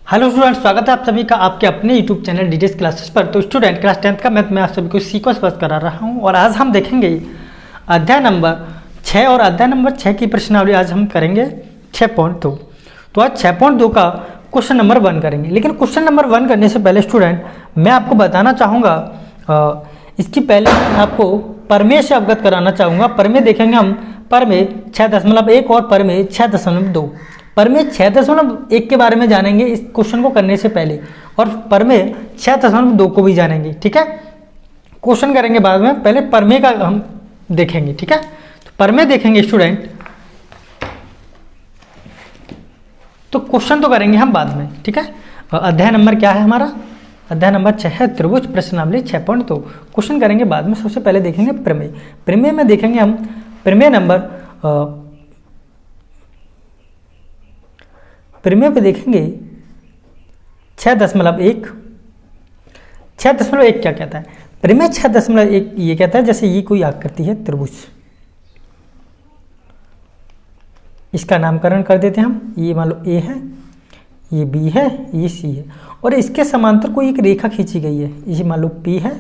Hello student, स्वागत है आप सभी का आपके अपने यूट्यूब चैनल डीडीएस क्लासेस पर। तो स्टूडेंट, क्लास 10th का मैथ में आप सभी को सीक्वेंस पास करा रहा हूं और आज हम देखेंगे अध्याय नंबर 6 और अध्याय नंबर 6 की प्रश्नावली आज हम करेंगे 6.2। तो आज 6.2 का क्वेश्चन नंबर 1 करेंगे। लेकिन क्वेश्चन नंबर 1 करने से पहले स्टूडेंट मैं आपको बताना चाहूँगा, इसकी पहले आपको प्रमेय से अवगत कराना चाहूँगा। प्रमेय देखेंगे हम, प्रमेय 6.1 और प्रमेय 6.2। प्रमेय 6.1 के बारे में जानेंगे इस क्वेश्चन को करने से पहले, और प्रमेय 6.2 को भी जानेंगे। ठीक है, क्वेश्चन करेंगे बाद में, पहले प्रमेय का हम देखेंगे। ठीक है, तो प्रमेय देखेंगे स्टूडेंट, तो क्वेश्चन तो करेंगे हम बाद में। ठीक है, अध्याय नंबर क्या है हमारा? अध्याय नंबर 6 है त्रिभुज प्रश्नावली 6.2। क्वेश्चन करेंगे बाद में, सबसे पहले देखेंगे प्रमेय। प्रमेय में देखेंगे हम प्रमेय नंबर प्रमेय पे देखेंगे 6.1। 6.1 क्या कहता है? प्रमेय 6.1 ये कहता है जैसे ये कोई आकृति है त्रिभुज, इसका नामकरण कर देते हैं हम। ये मान लो A है, ये B है, ये C है, और इसके समांतर कोई एक रेखा खींची गई है, ये मान लो P है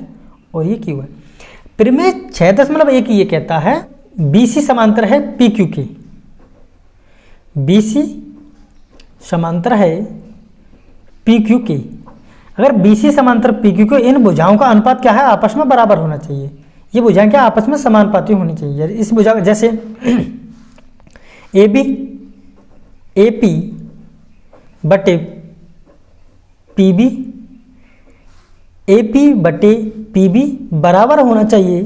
और ये Q है। प्रमेय 6.1 ये कहता है BC समांतर है PQ के। BC समांतर है PQ के। अगर BC समांतर PQ के, इन भुजाओं का अनुपात क्या है? आपस में बराबर होना चाहिए। ये भुजाएं क्या आपस में समानुपाती होनी चाहिए। इस भुजा जैसे AB AP बटे PB, AP बटे PB बराबर होना चाहिए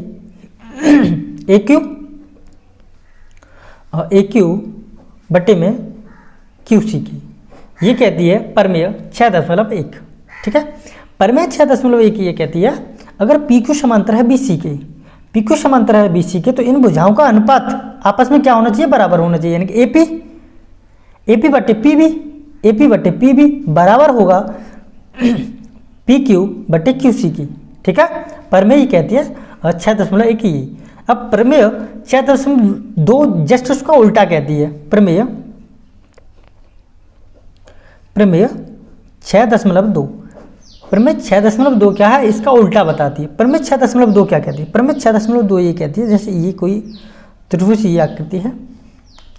AQ बटे में QC की। ये कहती है प्रमेय 6.1। ठीक है, प्रमेय 6.1 ये कहती है अगर PQ समांतर है BC के, PQ समांतर है BC के, तो इन भुजाओं का अनुपात आपस में क्या होना चाहिए? बराबर होना चाहिए। यानी कि AP बटे PB, AP बटे PB बराबर होगा PQ बटे QC की। ठीक है, प्रमेय ये कहती है 6.1 ही। अब प्रमेय 6.2 जस्ट उसका उल्टा कहती है। प्रमेय 6.2। प्रमेय 6.2 क्या है? इसका उल्टा बताती है। प्रमेय 6.2 क्या कहती है? प्रमेय 6.2 ये कहती है जैसे ये कोई त्रिभुज ये आकृति है।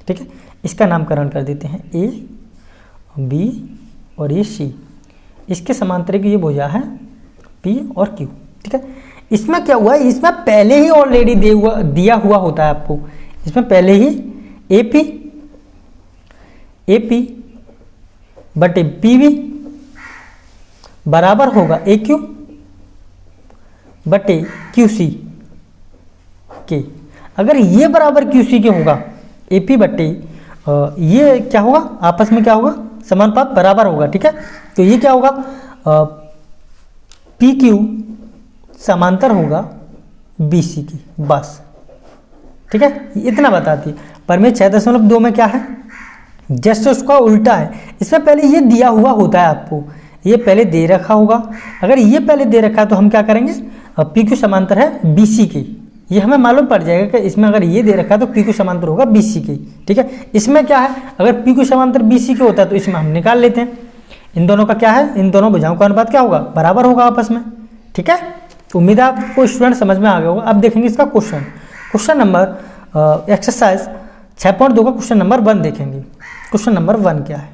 ठीक है, इसका नामकरण कर देते हैं A, B और ये C। इसके समांतर की ये भुजा है P और Q। ठीक है, इसमें क्या हुआ है? इसमें पहले ही ऑलरेडी दिया हुआ होता है आपको। इसमें पहले ही AP बटे PB बराबर होगा AQ बटे QC के। अगर ये बराबर QC के होगा, AP बटे ये क्या होगा? आपस में क्या होगा? समानुपात बराबर होगा। ठीक है, तो ये क्या होगा? PQ समांतर होगा BC की, बस। ठीक है, इतना बताती है। प्रमेय 6.2 में क्या है? जस्ट उसका उल्टा है। इसमें पहले ये दिया हुआ होता है आपको, ये पहले दे रखा होगा। अगर ये पहले दे रखा है तो हम क्या करेंगे? PQ समांतर है BC की, ये हमें मालूम पड़ जाएगा कि इसमें अगर ये दे रखा है तो PQ समांतर होगा BC की। ठीक है, इसमें क्या है? अगर PQ समांतर BC के होता है तो इसमें हम निकाल लेते हैं। इन दोनों का क्या है? इन दोनों भुजाओं का अनुपात क्या होगा? बराबर होगा आपस में। ठीक है, तो उम्मीद है आपको स्टूडेंट समझ में आ गया होगा। अब देखेंगे इसका क्वेश्चन नंबर एक्सरसाइज 6.2 का क्वेश्चन नंबर 1 देखेंगे। क्वेश्चन नंबर 1 क्या है?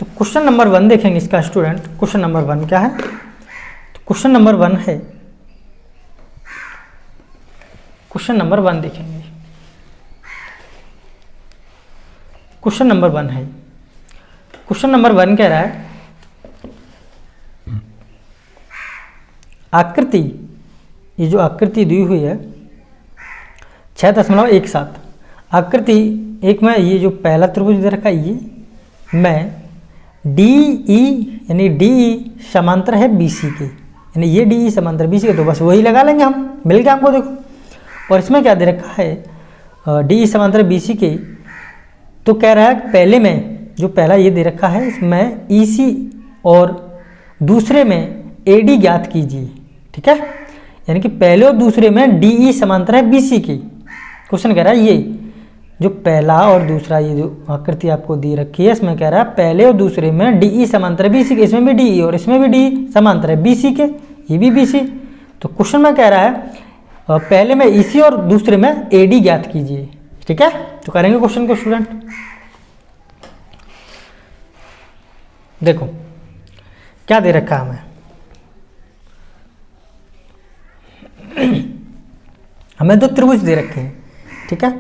तो क्वेश्चन नंबर 1 देखेंगे इसका स्टूडेंट। क्वेश्चन नंबर 1 क्या है? तो क्वेश्चन नंबर 1 है, क्वेश्चन नंबर 1 देखेंगे। क्वेश्चन नंबर 1 है, क्वेश्चन नंबर 1 कह रहा है आकृति, ये जो आकृति दी हुई है 6.17 आकृति एक में, ये जो पहला त्रिभुज दे रखा है ये में DE यानी DE समांतर है BC के, यानी ये DE समांतर BC के, तो बस वही लगा लेंगे हम, मिल गया हमको। देखो, और इसमें क्या दे रखा है? DE समांतर BC के, तो कह रहा है पहले में जो पहला ये दे रखा है इसमें EC और दूसरे में AD ज्ञात कीजिए। ठीक है, यानी कि पहले और दूसरे में DE समांतर है BC की। क्वेश्चन कह रहा है ये जो पहला और दूसरा ये जो आकृति आपको दी रखी है, इसमें कह रहा है पहले और दूसरे में DE समांतर है BC के, इसमें भी DE और इसमें भी DE समांतर है BC के, ये भी BC। तो क्वेश्चन में कह रहा है पहले में EC और दूसरे में AD ज्ञात कीजिए। ठीक है, तो करेंगे क्वेश्चन को स्टूडेंट। देखो क्या दे रखा है हमें, हमें दो त्रिभुज दे रखे हैं। ठीक है,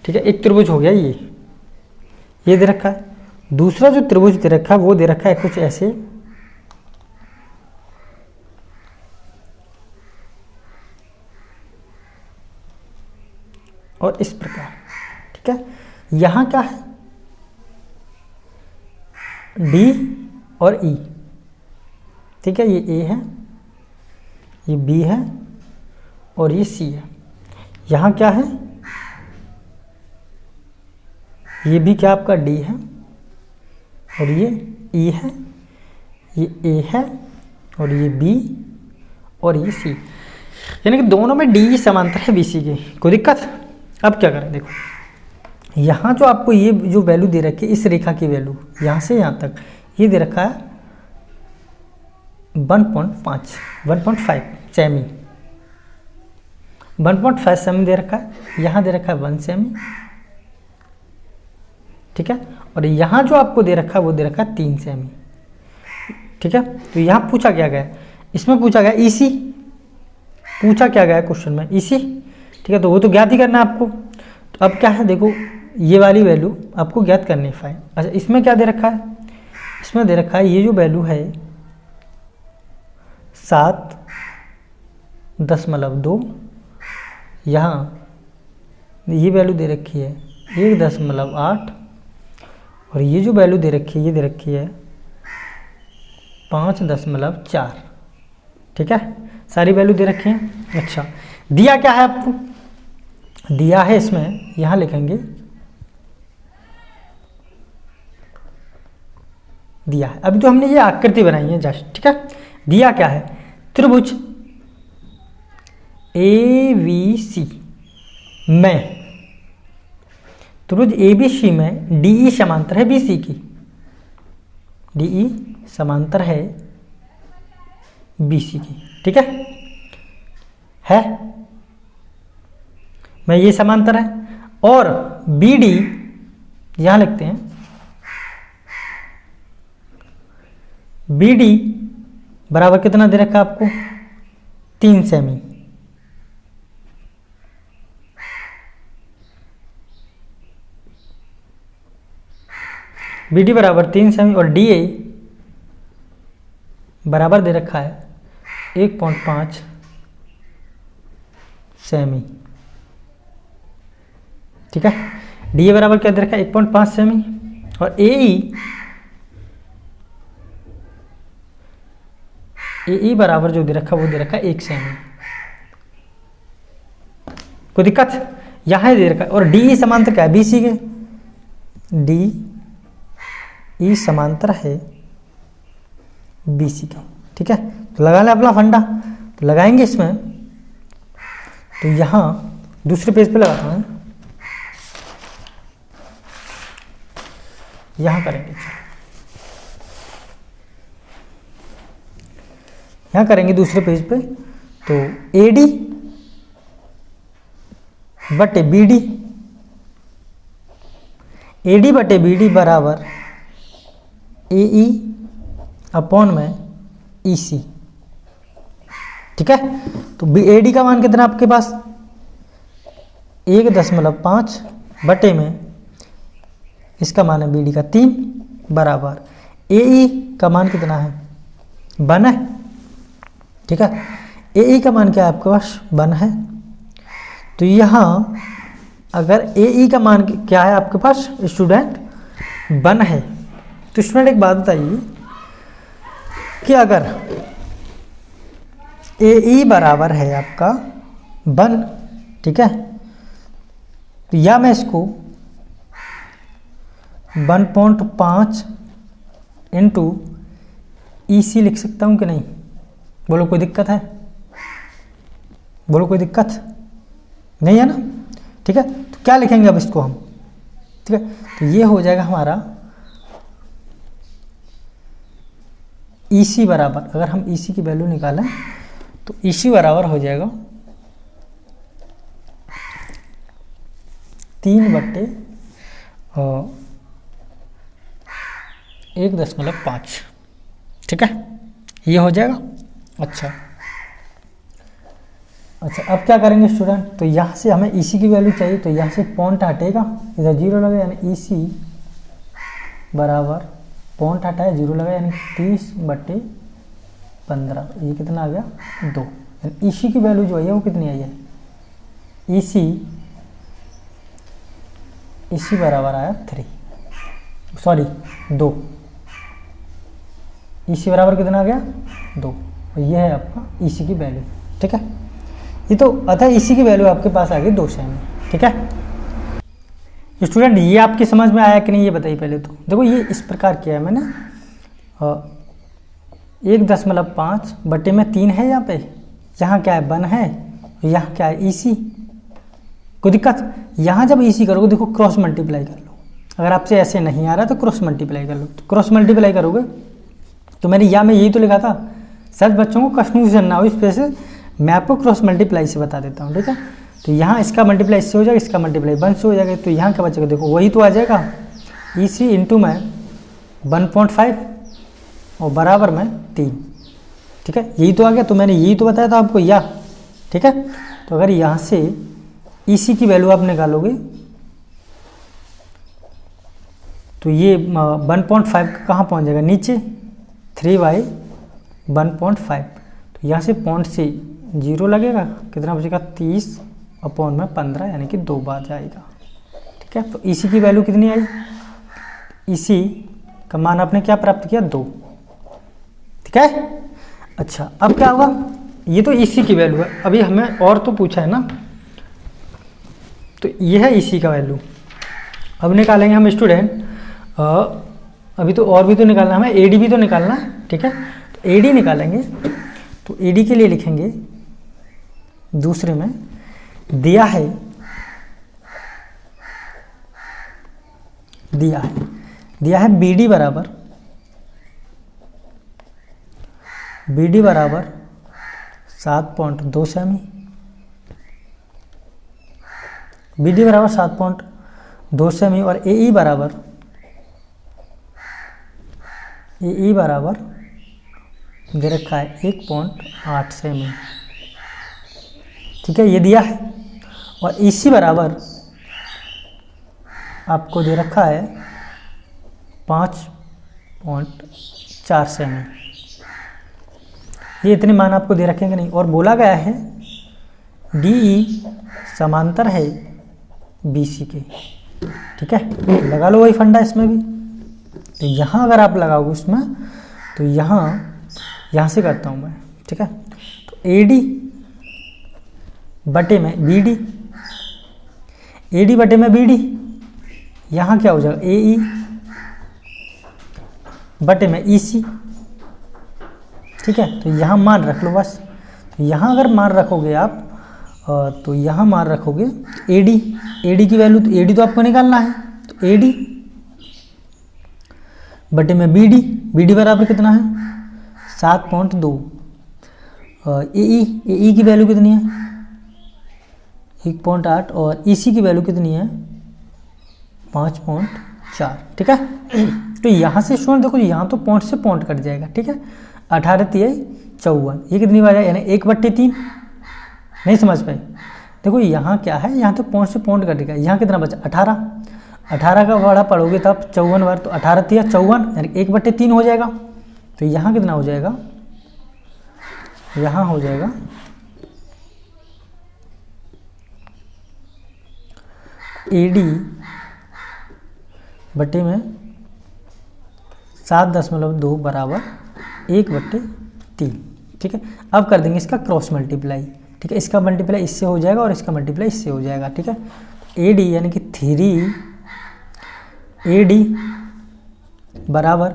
ठीक है, एक त्रिभुज हो गया ये दे रखा है। दूसरा जो त्रिभुज दे रखा है वो दे रखा है कुछ ऐसे, और इस प्रकार। ठीक है, यहां क्या है D और E। ठीक है, ये A है, ये B है और ये C है। यहां क्या है, ये भी क्या आपका D है और ये E है, ये A है और ये B और ये C, यानी कि दोनों में DE समांतर है BC के। कोई दिक्कत? अब क्या करें, देखो यहाँ जो आपको ये जो वैल्यू दे रखी है, इस रेखा की वैल्यू यहाँ से यहाँ तक ये दे रखा है 1.5 सेमी, 1.5 सेमी दे रखा है, यहाँ दे रखा है 1 सेमी। ठीक है, और यहाँ जो आपको दे रखा है वो दे रखा है 3 सेमी। ठीक है, तो यहाँ पूछा क्या गया, इसमें पूछा गया EC, पूछा क्या गया क्वेश्चन में EC। ठीक है, तो वो तो ज्ञात ही करना है आपको। तो अब क्या है, देखो ये वाली वैल्यू आपको ज्ञात करनी है फाइन। अच्छा, इसमें क्या दे रखा है, इसमें दे रखा है ये जो वैल्यू है 7.2, यहाँ ये वैल्यू दे रखी है 1.8, और ये जो वैल्यू दे रखी है ये दे रखी है 5.4। ठीक है, सारी वैल्यू दे रखी हैं। अच्छा, दिया क्या है आपको, दिया है इसमें यहाँ लिखेंगे दिया है। अभी तो हमने ये आकृति बनाई है जस्ट। ठीक है, दिया क्या है, त्रिभुज ABC में, त्रिभुज ABC में DE समांतर है BC की, DE समांतर है BC की। ठीक है, मैं ये समांतर है, और BD यहां लिखते हैं, BD बराबर कितना दे रखा है आपको 3 सेमी। BD बराबर 3 सेमी और DA बराबर दे रखा है 1.5 सेमी। ठीक है, DA बराबर क्या दे रखा है 1.5 सेमी, और AE बराबर जो दे रखा है वो दे रखा है 1 सेमी। कोई दिक्कत? यहाँ दे रखा है, और DE समांतर क्या है BC के, DE समांतर है BC के। ठीक है, तो लगा लें अपना फंडा, तो लगाएंगे इसमें, तो यहाँ दूसरे पेज पे लगाता हूँ, यहाँ करेंगे, यहाँ करेंगे दूसरे पेज पे। तो AD बटे BD, AD बटे BD बराबर AE अपॉन में EC। ठीक है, तो AD का मान कितना आपके पास 1.5 बटे में इसका मान है BD का 3 बराबर AE का मान कितना है 1 है। ठीक है, AE का मान क्या है आपके पास 1 है। तो यहाँ अगर AE का मान क्या है आपके पास स्टूडेंट 1 है, तो स्टूडेंट एक बात बताइए कि अगर AE बराबर है आपका 1, ठीक है, तो या मैं इसको 1.5 इंटू EC लिख सकता हूँ कि नहीं? बोलो कोई दिक्कत है? बोलो कोई दिक्कत नहीं है ना? ठीक है, तो क्या लिखेंगे अब इसको हम? ठीक है, तो ये हो जाएगा हमारा EC बराबर, अगर हम EC की वैल्यू निकालें तो EC बराबर हो जाएगा 3/1.5। ठीक है, ये हो जाएगा। अच्छा, अब क्या करेंगे स्टूडेंट? तो यहाँ से हमें EC की वैल्यू चाहिए, तो यहाँ से पॉइंट हटेगा, इधर 0 लगे, यानी EC बराबर पॉइंट हटाया 0 लगा, यानी 30/15। ये कितना आ गया? 2। EC की वैल्यू जो है वो कितनी आई है? EC बराबर आया 2। EC बराबर कितना आ गया? 2। और ये है आपका EC की वैल्यू। ठीक है, ये तो अतः EC की वैल्यू आपके पास आ गई 2 सेमी। ठीक है स्टूडेंट, ये आपकी समझ में आया कि नहीं ये बताइए पहले तो। देखो ये इस प्रकार किया है मैंने, 1.5/3 है यहाँ पे, यहाँ क्या है 1 है, यहाँ क्या है EC। कोई दिक्कत? यहाँ जब EC करोगे देखो क्रॉस मल्टीप्लाई कर लो, अगर आपसे ऐसे नहीं आ रहा तो क्रॉस मल्टीप्लाई कर लो। तो क्रॉस मल्टीप्लाई करोगे तो मैंने यही तो लिखा था, शायद बच्चों को कन्फ्यूजन ना हो इस वजह से मैं आपको क्रॉस मल्टीप्लाई से बता देता हूँ। ठीक है, तो यहाँ इसका मल्टीप्लाई इससे हो जाएगा, इसका मल्टीप्लाई 1 से हो जाएगा, तो यहाँ क्या बचेगा? देखो वही तो आ जाएगा, EC इंटू में 1.5 और बराबर में 3। ठीक है, यही तो आ गया, तो मैंने यही तो बताया था आपको या। ठीक है, तो अगर यहाँ से EC की वैल्यू आप निकालोगे तो ये 1.5 कहाँ पहुँच जाएगा? नीचे 3/1.5। तो यहाँ से पॉइंट से 0 लगेगा, कितना बचेगा? 30/15, यानी कि 2 बार जाएगा। ठीक है, तो EC की वैल्यू कितनी आई? EC का मान आपने क्या प्राप्त किया? 2। ठीक है, अच्छा अब क्या होगा? ये तो EC की वैल्यू है, अभी हमें और तो पूछा है ना, तो ये है EC का वैल्यू। अब निकालेंगे हम स्टूडेंट, अभी तो और भी तो निकालना है हमें, AD भी तो निकालना है। ठीक है, तो AD निकालेंगे, तो AD के लिए लिखेंगे दूसरे में दिया है BD बराबर 7.2 सेमी। BD बराबर 7.2 सेमी और AE बराबर दे रखा है 1.8 सेमी। ठीक है, ये दिया है। और EC बराबर आपको दे रखा है 5.4 सेमी। ये इतने मान आपको दे रखेंगे नहीं, और बोला गया है DE समांतर है BC के। ठीक है, लगा लो वही फंडा इसमें भी। तो यहाँ अगर आप लगाओगे इसमें, तो यहाँ से करता हूँ मैं। ठीक है, तो AD बटे में BD, यहाँ क्या हो जाएगा? AE बटे में EC। ठीक है, तो यहाँ मान रख लो बस। तो यहाँ अगर मान रखोगे आप, तो यहाँ मान रखोगे AD की वैल्यू, तो AD तो आपको निकालना है, तो AD बटे में BD बराबर कितना है? 7.2। AE की वैल्यू कितनी है? 1.8 और EC की वैल्यू कितनी है? 5.4। ठीक है, तो यहाँ से स्टूडेंट देखो, यहाँ तो पॉइंट से पॉइंट कट जाएगा। ठीक है, 18×3 = 54। ये कितनी बार है? यानी 1/3। नहीं समझ पाए? देखो यहाँ क्या है, यहाँ तो पॉइंट से पॉइंट कटेगा। यहाँ कितना बचा? 18 का बड़ा पढ़ोगे तो आप 54 बार, तो 18×3 = 54, यानी 1/3 हो जाएगा। तो यहाँ कितना हो जाएगा? यहाँ हो जाएगा AD बटे में 7.2 बराबर 1/3। ठीक है, अब कर देंगे इसका क्रॉस मल्टीप्लाई। ठीक है, इसका मल्टीप्लाई इससे हो जाएगा और इसका मल्टीप्लाई इससे हो जाएगा। ठीक है, AD यानी कि 3AD बराबर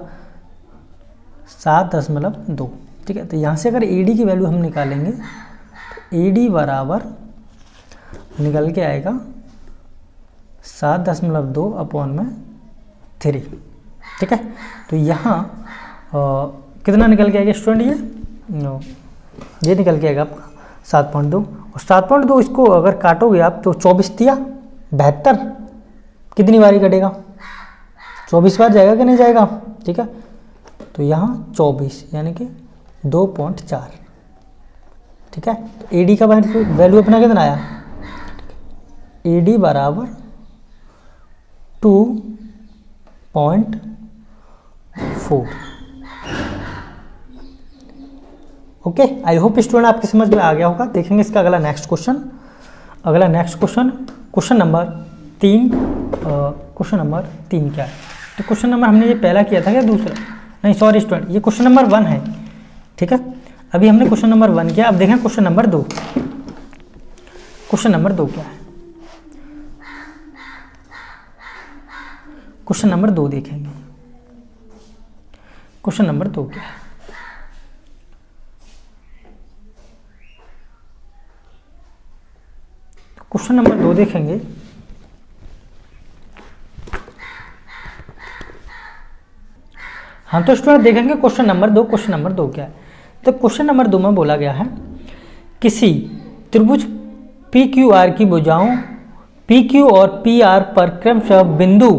7.2। ठीक है, तो यहाँ से अगर AD की वैल्यू हम निकालेंगे तो AD बराबर निकल के आएगा 7.2 अपॉन में 3। ठीक है, तो यहाँ कितना निकल के आएगा स्टूडेंट, ये निकल के आएगा आपका 7.2। और 7.2 इसको अगर काटोगे आप तो 24 दिया 72, कितनी बारी कटेगा, 24 बार जाएगा कि नहीं जाएगा। ठीक है, तो यहाँ 24 यानी कि 2.4। ठीक है, तो AD का वैल्यू अपना कितना आया, AD बराबर 2.4। ओके, आई होप स्टूडेंट आपकी समझ में आ गया होगा। देखेंगे इसका अगला next question. Question number 3। Question number 3 क्या है, तो क्वेश्चन नंबर हमने ये पहला किया था क्या, दूसरा, नहीं सॉरी स्टूडेंट, ये क्वेश्चन नंबर 1 है। ठीक है, अभी हमने क्वेश्चन नंबर 1 किया, अब देखें क्वेश्चन नंबर 2। क्वेश्चन नंबर 2 क्या है, क्वेश्चन नंबर 2 देखेंगे। क्वेश्चन नंबर 2 क्या है, क्वेश्चन नंबर 2 देखेंगे। हाँ, तो स्टूडेंट देखेंगे क्वेश्चन नंबर 2। क्वेश्चन नंबर 2 क्या है, तो क्वेश्चन नंबर 2 में बोला गया है किसी त्रिभुज PQR की भुजाओं PQ और PR पर क्रमशः बिंदु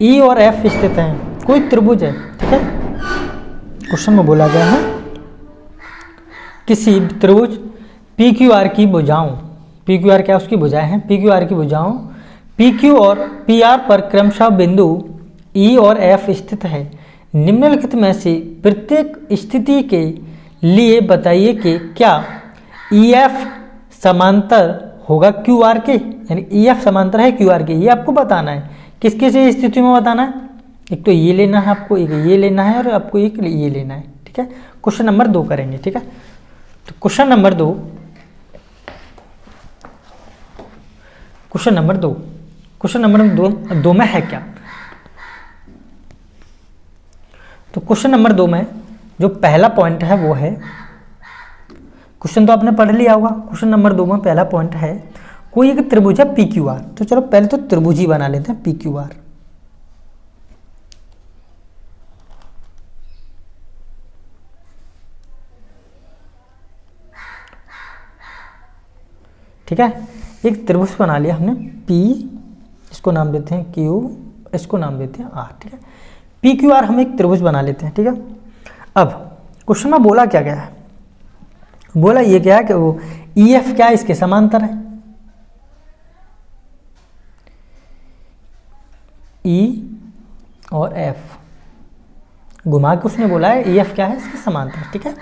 E और F स्थित हैं। कोई त्रिभुज है। ठीक है, क्वेश्चन में बोला गया है किसी त्रिभुज PQR की भुजाओं, PQR क्या उसकी भुजाएं हैं, PQR की भुजाओं PQ और PR पर क्रमशः बिंदु E और F स्थित है। निम्नलिखित में से प्रत्येक स्थिति के लिए बताइए कि क्या EF समांतर होगा QR के, यानी EF समांतर है QR के, ये आपको बताना है। किस किस स्थिति में बताना है, एक तो ये लेना है आपको, एक ये लेना है और आपको एक ये लेना है। ठीक है, क्वेश्चन नंबर 2 करेंगे। ठीक है, तो क्वेश्चन नंबर 2 में है क्या, तो क्वेश्चन नंबर 2 में जो पहला पॉइंट है वो है, क्वेश्चन तो आपने पढ़ लिया होगा। क्वेश्चन नंबर 2 में पहला पॉइंट है कोई एक त्रिभुज है PQR। तो चलो पहले तो त्रिभुज ही बना लेते हैं PQR। ठीक है, एक त्रिभुज बना लिया हमने P, इसको नाम देते हैं Q, इसको नाम देते हैं R। ठीक है, PQR हम एक त्रिभुज बना लेते हैं। ठीक है, अब क्वेश्चन में बोला क्या गया है, बोला ये क्या है कि वो EF क्या है, इसके समांतर है। E और F घुमा के उसने बोला है EF क्या है, इसके समांतर। ठीक है,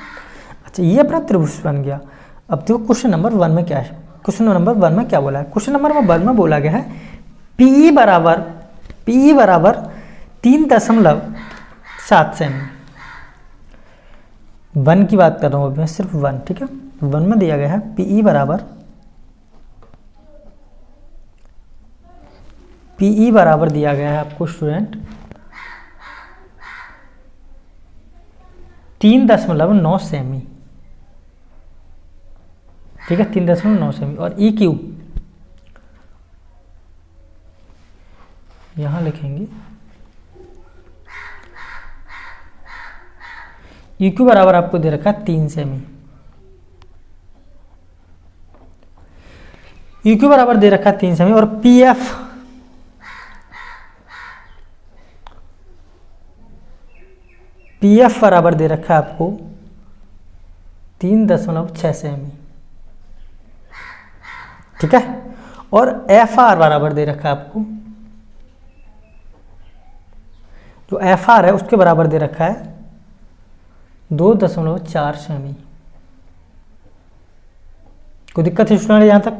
अच्छा ये अपना त्रिभुज बन गया। अब देखो क्वेश्चन नंबर 1 में क्या है, क्वेश्चन नंबर 1 में क्या बोला है, क्वेश्चन नंबर 1 में बोला गया है PE बराबर 3.7 सेमी। 1 की बात कर रहा हूँ अभी मैं, सिर्फ 1। ठीक है, 1 में दिया गया है PE बराबर दिया गया है आपको स्टूडेंट 3.9 सेमी। ठीक है, 3.9 सेमी। और EQ यहां लिखेंगे, EQ बराबर आपको दे रखा है 3 सेमी। EQ बराबर दे रखा है 3 सेमी। और PF बराबर दे रखा है आपको 3.6 सेमी। ठीक है, और FR बराबर दे रखा है आपको, जो FR है उसके बराबर दे रखा है 2.4 सेमी। कोई दिक्कत है स्टूडेंट यहाँ तक।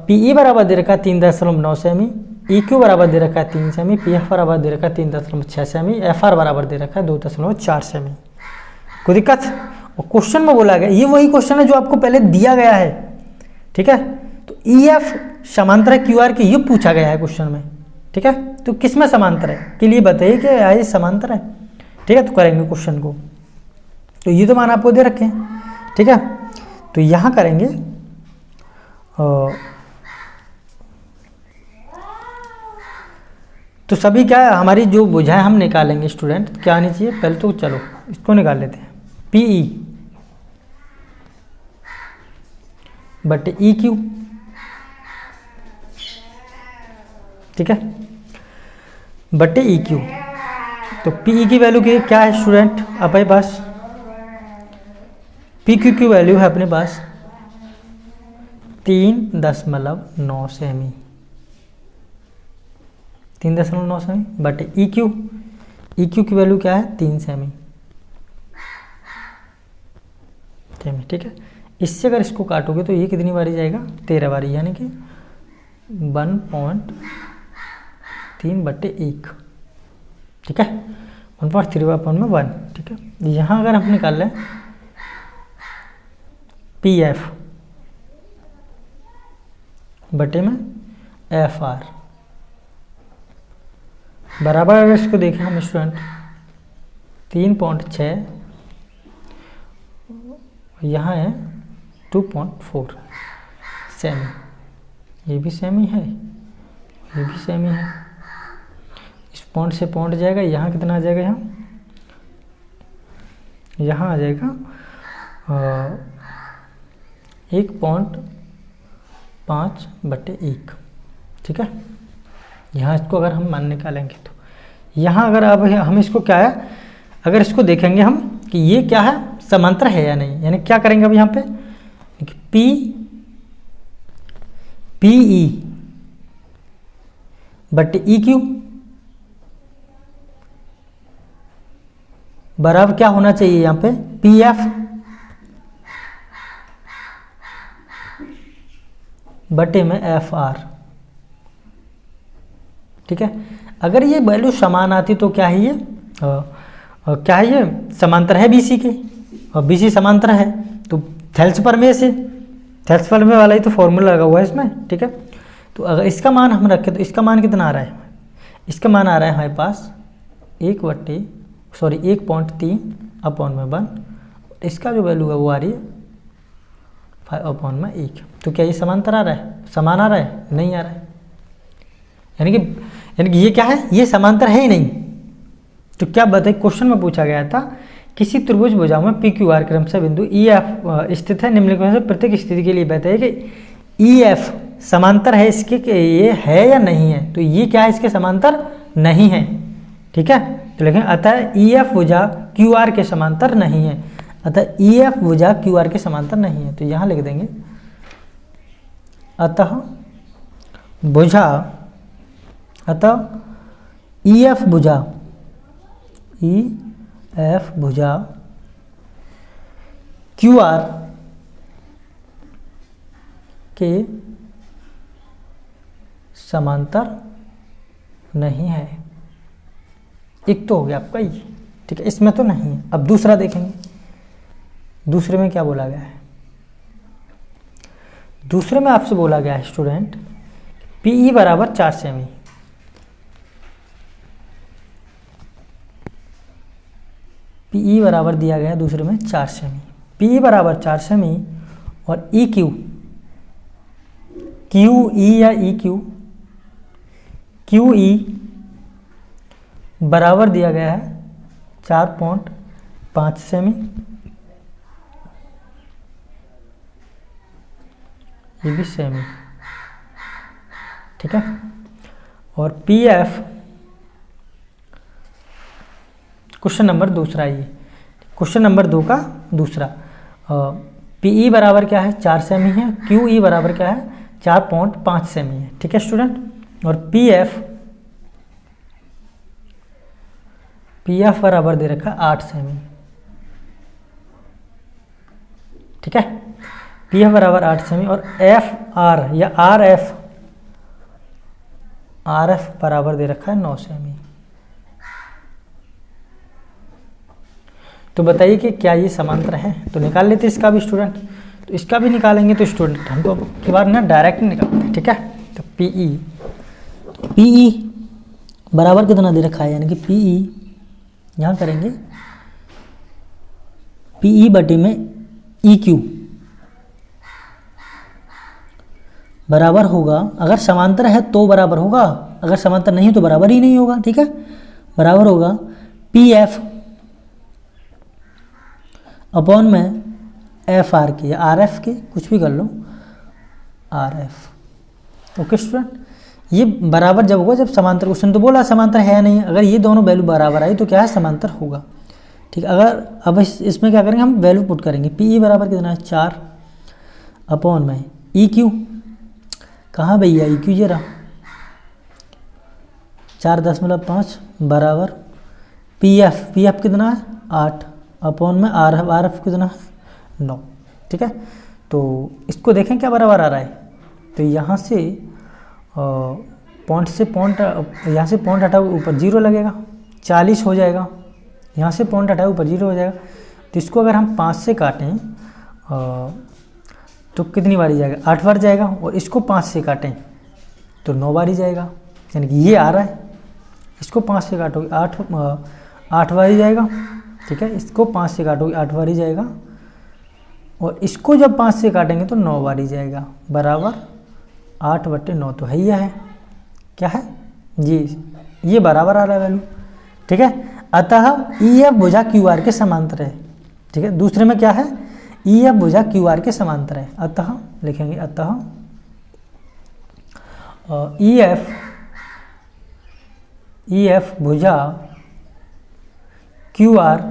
PE बराबर दे रखा है 3.9 सेमी, EQ बराबर दे रखा है 3 सेमी, PF बराबर दे रखा है 3.6 सेमी, FR बराबर दे रखा है 2.4 सेमी। कोई दिक्कत। और क्वेश्चन में बोला गया, ये वही क्वेश्चन है जो आपको पहले दिया गया है। ठीक है, तो EF समांतर है QR के, ये पूछा गया है क्वेश्चन में। ठीक है, तो किस में समांतर है के लिए बताइए कि ये समांतर है। ठीक है, तो करेंगे क्वेश्चन को। तो ये तो मान आपको दे रखे हैं, ठीक है। तो यहाँ करेंगे तो सभी क्या है, हमारी जो भुजाएं हम निकालेंगे स्टूडेंट, क्या आनी चाहिए पहले तो, चलो इसको निकाल लेते हैं। PE बटे EQ, ठीक है, बटे EQ। तो PE की वैल्यू क्या है स्टूडेंट अपने पास, PQ की वैल्यू है अपने पास 3.9 सेमी, 3.9 सेमी बटे EQ की वैल्यू क्या है 3 सेमी, ठीक है। इससे अगर इसको काटोगे तो ये कितनी बारी जाएगा, 13 बारी, यानी कि 1.3 बटे 1, ठीक है, 1.3/1, ठीक है। यहाँ अगर हम निकाल लें PF बटे में FR बराबर, अगर इसको देखें हम स्टूडेंट 3.6, यहाँ है 2.4 सेमी, ये भी सेमी है, ये भी सेमी है। इस पॉइंट से पॉइंट जाएगा, यहाँ कितना आ जाएगा, यहाँ आ जाएगा 1.5/1, ठीक है। यहाँ इसको अगर हम मान निकालेंगे तो यहाँ अगर अब हम इसको क्या है, अगर इसको देखेंगे हम कि ये क्या है, समांतर है या नहीं, यानी क्या करेंगे अब यहाँ पे PE बटे EQ बराबर क्या होना चाहिए यहाँ पे, PF बटे में FR, ठीक है। अगर ये वैल्यू समान आती तो क्या है ये क्या है, ये समांतर है BC के, और BC समांतर है तो थेल्स प्रमेय से, थेल्स प्रमेय वाला ही तो फॉर्मूला लगा हुआ है इसमें, ठीक है। तो अगर इसका मान हम रखें तो इसका मान कितना आ रहा है, इसका मान आ रहा है हमारे पास 1.3/1, इसका जो वैल्यू है वो आ रही है 5/1। तो क्या ये समांतर आ रहा है, समान आ रहा है, नहीं आ रहा है, यानी कि ये क्या है, ये समांतर है ही नहीं। तो क्या बताइए, क्वेश्चन में पूछा गया था किसी त्रिभुज भुजाओं में PQR क्रमशः बिंदु EF स्थित है, निम्नलिखित में से प्रत्येक स्थिति के लिए बताइए कि EF समांतर है इसके, ये है या नहीं है। तो ये क्या है, इसके समांतर नहीं है, ठीक है। तो लिखें अतः EF भुजा QR के समांतर नहीं है, अतः EF भुजा QR के समांतर नहीं है। तो यहाँ लिख देंगे अतः EF भुजा QR के समांतर नहीं है। एक तो हो गया आपका ये, ठीक है, इसमें तो नहीं है। अब दूसरा देखेंगे, दूसरे में क्या बोला गया है। दूसरे में आपसे बोला गया है स्टूडेंट PE बराबर 4 सेमी, PE बराबर दिया गया है दूसरे में 4 सेमी, PE बराबर 4 सेमी और EQ, QE या EQ, QE बराबर दिया गया है 4.5 सेमी, ये भी सेमी, ठीक है। और PF क्वेश्चन नंबर दूसरा, ये क्वेश्चन नंबर 2 का दूसरा, PE बराबर क्या है 4 सेमी है, QE बराबर क्या है 4.5 सेमी है, ठीक है स्टूडेंट। और PF बराबर दे रखा 8 सेमी, ठीक है, PF बराबर 8 सेमी। और FR या RF बराबर दे रखा है 9 सेमी। तो बताइए कि क्या ये समांतर है। तो निकाल लेते इसका भी स्टूडेंट, तो इसका भी निकालेंगे तो स्टूडेंट हम तो के बार ना डायरेक्ट निकालते हैं, ठीक है। तो PE बराबर कितना दे रखा है, यानी कि PE यहाँ करेंगे पी ई बटे में ई क्यू बराबर होगा, अगर समांतर है तो बराबर होगा, अगर समांतर नहीं तो बराबर ही नहीं होगा। ठीक है, बराबर होगा पी एफ अपॉन में एफ आर के या आर एफ के, कुछ भी कर लो, आर एफ। ओके स्टूडेंट, ये बराबर जब होगा जब समांतर, क्वेश्चन तो बोला समांतर है नहीं, अगर ये दोनों वैल्यू बराबर आई तो क्या है, समांतर होगा। ठीक, अगर अब इसमें क्या करेंगे, हम वैल्यू पुट करेंगे। पी ई बराबर कितना है 4 अपॉन में ई क्यू, कहाँ भैया ई क्यू, ये रहा 4.5 बराबर पी एफ कितना है 8 अपॉन में आर एफ कितना है 9। ठीक है, तो इसको देखें क्या बराबर आ रहा है, तो यहाँ से पॉइंट से पॉइंट, यहाँ से पॉइंट हटाओ ऊपर 0 लगेगा, 40 हो जाएगा, यहाँ से पॉइंट हटाओ ऊपर 0 हो जाएगा। तो इसको अगर हम 5 से काटें तो कितनी बारी जाएगा, 8 बार जाएगा, और इसको 5 से काटें तो 9 बारी जाएगा, यानी कि ये आ रहा है। इसको 5 से काटोगे 8 बारी जाएगा। ठीक है, इसको 5 से काटोगे 8 बारी जाएगा, और इसको जब 5 से काटेंगे तो 9 बारी जाएगा, बराबर 8/9 तो है ही है, क्या है जी, ये बराबर आ रहा है वैल्यू। ठीक है, अतः ई एफ भुजा क्यू आर के समांतर है। ठीक है, दूसरे में क्या है, ई एफ भुजा क्यू आर के समांतर है, अतः लिखेंगे अतः ई एफ भुजा क्यू आर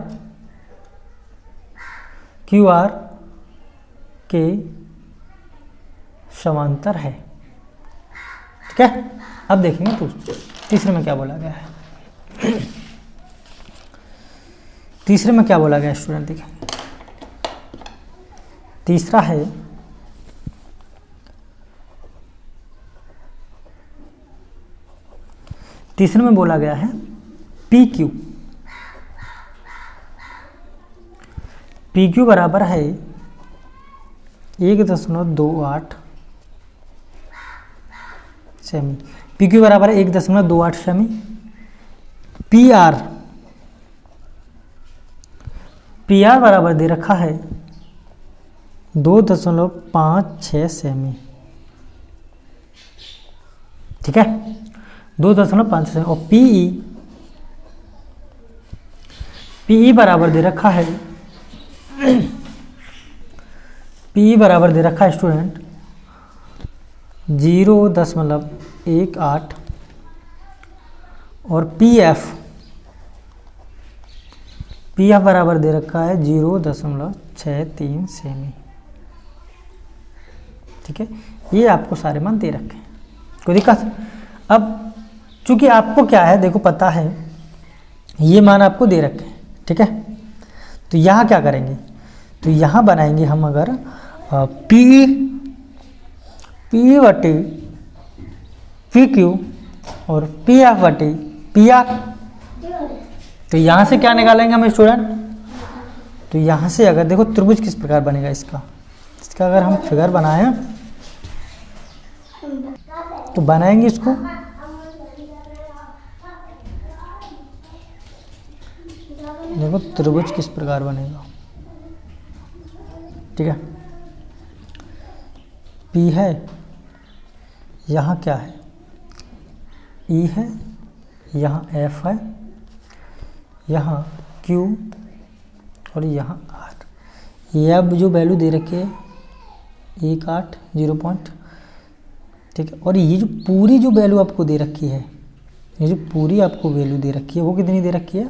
के समांतर है। ठीक है, अब देखेंगे तो तीसरे में क्या बोला गया है। तीसरे में क्या बोला गया स्टूडेंट, देखेंगे तीसरा है तीसरे में बोला गया है पी क्यू बराबर है 1.28 सेमी। पी क्यू बराबर है 1.28 सेमी। पी आर बराबर दे रखा है 2.56 सेमी। ठीक है, 2.56 सेमी। और पीई बराबर दे रखा है बराबर दे रखा है स्टूडेंट 0.18, और पी एफ बराबर दे रखा है 0.63 सेमी। ठीक है, ये आपको सारे मान दे रखे हैं, कोई दिक्कत। अब चूंकि आपको क्या है, देखो पता है ये मान आपको दे रखे हैं। ठीक है, तो यहाँ क्या करेंगे, तो यहाँ बनाएंगे हम अगर पी बटे पी क्यू और पी एफ बटे पी आर। तो यहाँ से क्या निकालेंगे हम स्टूडेंट, तो यहाँ से अगर देखो त्रिभुज किस प्रकार बनेगा इसका अगर हम फिगर बनाएं तो बनाएंगे इसको, देखो त्रिभुज किस प्रकार बनेगा। ठीक है, P है, यहाँ क्या है E है, यहाँ F है, यहाँ Q और यहाँ R। ये अब जो वैल्यू दे रखी है 1.8 0. ठीक है, और ये जो पूरी जो वैल्यू आपको दे रखी है, ये जो पूरी आपको वैल्यू दे रखी है वो कितनी दे रखी है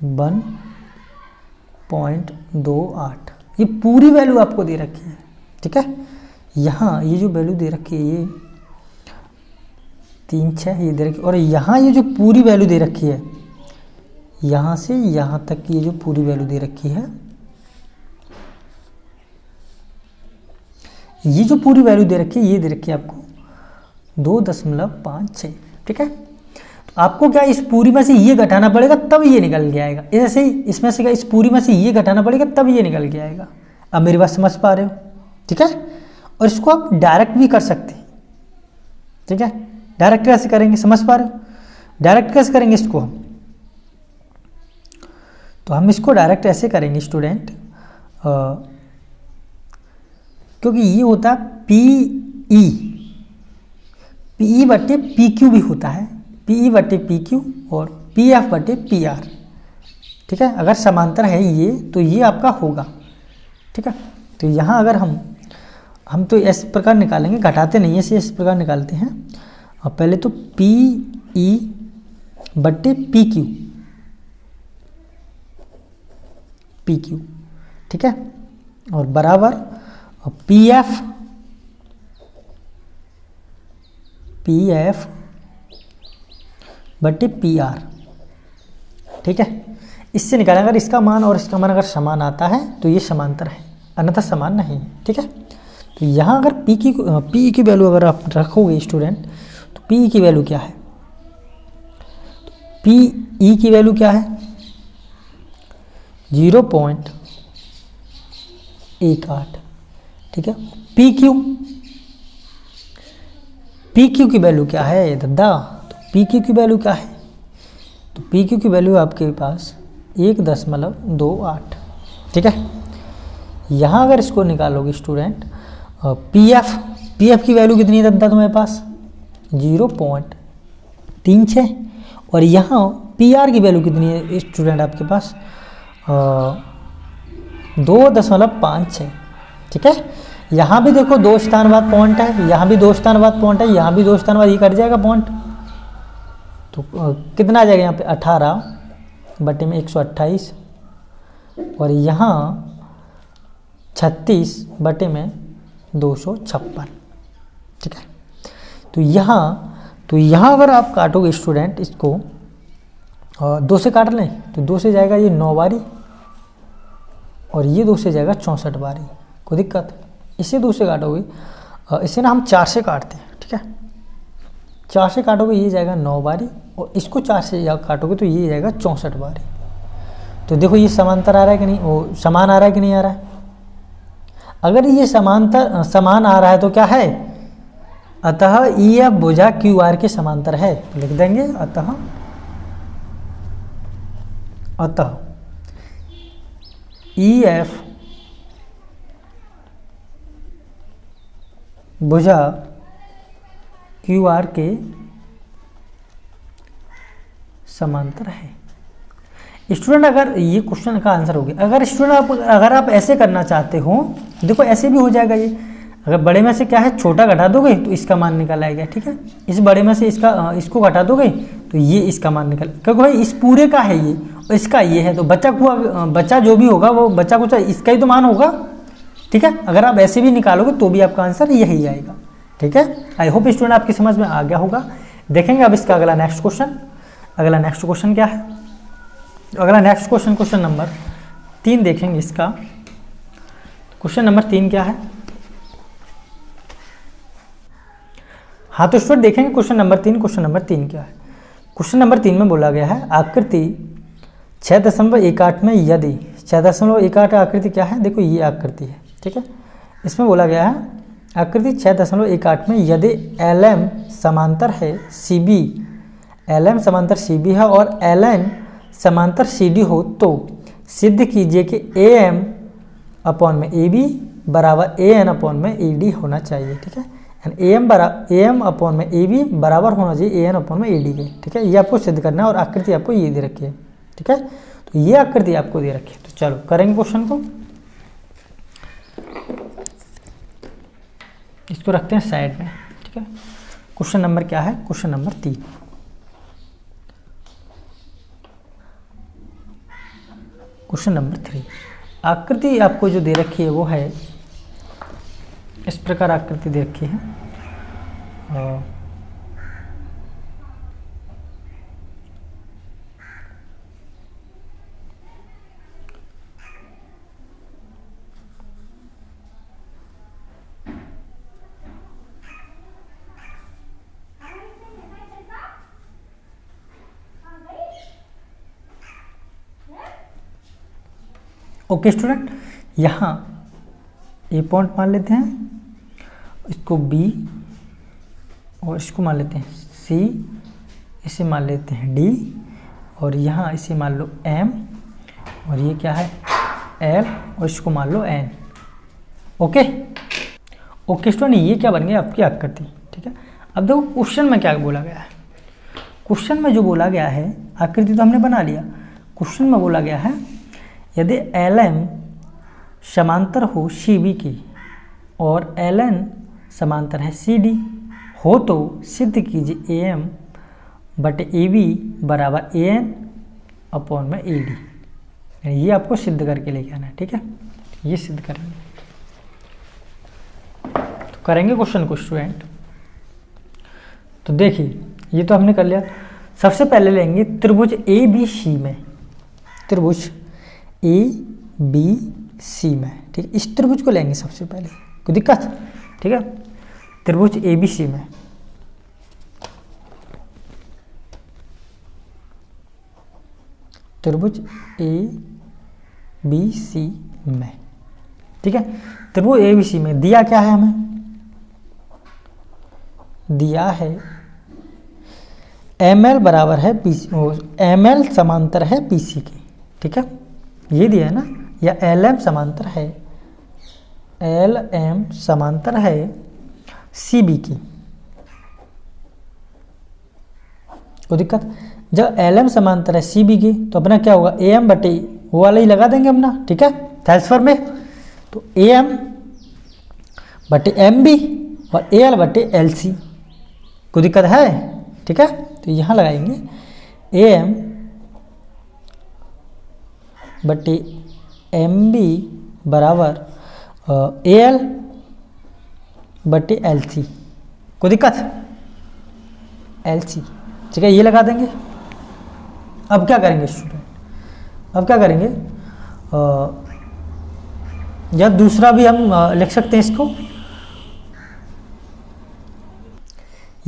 1.28। ये पूरी वैल्यू आपको दे रखी है। ठीक है, यहाँ ये जो वैल्यू दे रखी है ये 3.6 ये दे रखी है, और यहाँ ये जो पूरी वैल्यू दे रखी है यहाँ से यहाँ तक की ये जो पूरी वैल्यू दे रखी है, ये जो पूरी वैल्यू दे रखी है ये दे रखी है आपको 2.56। ठीक है, तो आपको क्या इस पूरी में से ये घटाना पड़ेगा तब ये निकल के आएगा। ऐसे ही इसमें से क्या इस पूरी में से ये घटाना पड़ेगा तब ये निकल के आएगा। अब मेरी बात समझ पा रहे हो। ठीक है, और इसको आप डायरेक्ट भी कर सकते हैं। ठीक है, डायरेक्ट कैसे करेंगे समझ पा रहे हो, डायरेक्ट कैसे करेंगे इसको हम, तो हम इसको डायरेक्ट ऐसे करेंगे स्टूडेंट, क्योंकि ये होता है पी बटे पी क्यू भी होता है, पी बटे पी क्यू और पी एफ बटे पी आर। ठीक है, अगर समांतर है ये तो ये आपका होगा। ठीक है, तो यहाँ अगर हम तो इस प्रकार निकालेंगे, घटाते नहीं है, इस प्रकार निकालते हैं। और पहले तो पी ई बटे पी क्यू, ठीक है, और बराबर पी एफ बटे पी आर। ठीक है, इससे निकालें, अगर इसका मान और इसका मान अगर समान आता है तो ये समांतर है, अन्यथा समान नहीं है। ठीक है, तो यहाँ अगर पी की वैल्यू अगर आप रखोगे स्टूडेंट, तो पी की वैल्यू क्या है, पी ई की वैल्यू क्या है 0.18। ठीक है, पी क्यू की वैल्यू क्या है दादा, तो पी क्यू की वैल्यू क्या है, तो पी क्यू की वैल्यू आपके पास 1.28। ठीक है, यहाँ अगर इसको निकालोगे स्टूडेंट, पी एफ की वैल्यू कितनी है दादा तुम्हारे पास 0.36, और यहाँ पी आर की वैल्यू कितनी है स्टूडेंट आपके पास 2.56। ठीक है, यहाँ भी देखो 2 स्थान बाद पॉइंट है, यहाँ भी 2 स्थान बाद पॉइंट है, यहाँ भी 2 स्थान बाद, ये कट जाएगा पॉइंट, तो कितना आ जाएगा यहाँ पे 18 बटे में 128, और यहाँ 36 बटे में 256। ठीक है, तो यहाँ अगर आप काटोगे स्टूडेंट इसको 2 से काट लें तो 2 से जाएगा ये 9 बारी, और ये 2 से जाएगा 64 बारी, कोई दिक्कत। इसे 2 से काटोगे, इसे ना हम 4 से काटते हैं। ठीक है, 4 से काटोगे ये जाएगा 9 बारी, और इसको 4 से काटोगे तो ये जाएगा 64 बारी। तो देखो ये समांतर आ रहा है कि नहीं, वो समान आ रहा है कि नहीं आ रहा है। अगर ये समान आ रहा है तो क्या है, अतः ई एफ भुजा क्यू आर के समांतर है, तो लिख देंगे अतः ई एफ भुजा क्यू आर के समांतर है। स्टूडेंट अगर ये क्वेश्चन का आंसर हो गया, अगर आप ऐसे करना चाहते हो, देखो ऐसे भी हो जाएगा ये, अगर बड़े में से क्या है छोटा घटा दोगे तो इसका मान निकल आएगा। ठीक है, इस बड़े में से इसको घटा दोगे तो ये इसका मान निकल, क्योंकि भाई इस पूरे का है ये और इसका ये है, तो बच्चा जो भी होगा वो बच्चा कुछ इसका ही तो मान होगा। ठीक है, अगर आप ऐसे भी निकालोगे तो भी आपका आंसर यही आएगा। ठीक है, आई होप स्टूडेंट आपकी समझ में आ गया होगा। देखेंगे अब इसका अगला नेक्स्ट क्वेश्चन क्या है। अगला नेक्स्ट क्वेश्चन नंबर 3 देखेंगे। इसका क्वेश्चन नंबर 3 क्या है, हाँ तो स्टूडेंट देखेंगे क्वेश्चन नंबर 3 क्या है। क्वेश्चन नंबर 3 में बोला गया है आकृति 6.18 में यदि 6.18 आकृति क्या है, देखो ये आकृति है। ठीक है, इसमें बोला गया है आकृति 6.18 में यदि LM समांतर है CB, LM समांतर CB है और LN समांतर CD हो, तो सिद्ध कीजिए कि AM अपॉन में AB बराबर AN अपॉन में AD होना चाहिए। ठीक है, AM अपॉन में AB बराबर होना चाहिए AN अपॉन में AD के। ठीक है, ये आपको सिद्ध करना है और आकृति आपको ये दे रखी है। ठीक है, तो ये आकृति आपको दे रखी है, तो चलो करेंगे क्वेश्चन को। इसको रखते हैं साइड में। ठीक है, क्वेश्चन नंबर क्या है, क्वेश्चन नंबर 3। क्वेश्चन नंबर 3, आकृति आपको जो दे रखी है वो है इस प्रकार आकृति दे रखी है। ओके स्टूडेंट, यहाँ ए पॉइंट मान लेते हैं, इसको B और इसको मान लेते हैं C, इसे मान लेते हैं D, और यहाँ इसे मान लो M और ये क्या है L, और इसको मान लो N। ओके ओके स्टूडेंट, ये क्या बन गई आपकी आकृति। ठीक है, अब देखो क्वेश्चन में क्या बोला गया है। क्वेश्चन में जो बोला गया है, आकृति तो हमने बना लिया, क्वेश्चन में बोला गया है यदि LM समांतर हो CB की और LN समांतर है CD हो तो सिद्ध कीजिए AM बटे AB बराबर AN अपॉन में AD। ये आपको सिद्ध करके लेके आना है। ठीक है, ये सिद्ध करेंगे, तो करेंगे क्वेश्चन को स्टूडेंट। तो देखिए ये तो हमने कर लिया। सबसे पहले लेंगे त्रिभुज ABC में, त्रिभुज ABC में। ठीक है, इस त्रिभुज को लेंगे सबसे पहले, कोई दिक्कत। ठीक है, त्रिभुज ABC में त्रिभुज ABC में। ठीक है, त्रिभुज ABC में दिया क्या है हमें, दिया है ML बराबर है PC, ML समांतर है PC की। ठीक है, ये दिया है ना, या LM समांतर है, LM समांतर है CB की। कोई दिक्कत। जब LM समांतर है CB की तो अपना क्या होगा AM बटे वो वाला ही लगा देंगे अपना। ठीक है, ट्रांसफर में तो AM बटे MB और AL बटे LC। कोई दिक्कत है। ठीक है, तो यहाँ लगाएंगे AM बटे MB बराबर AL बटे LC। कोई दिक्कत, LC। ठीक है, ये लगा देंगे। अब क्या करेंगे स्टूडेंट, अब क्या करेंगे, या दूसरा भी हम लिख सकते हैं इसको,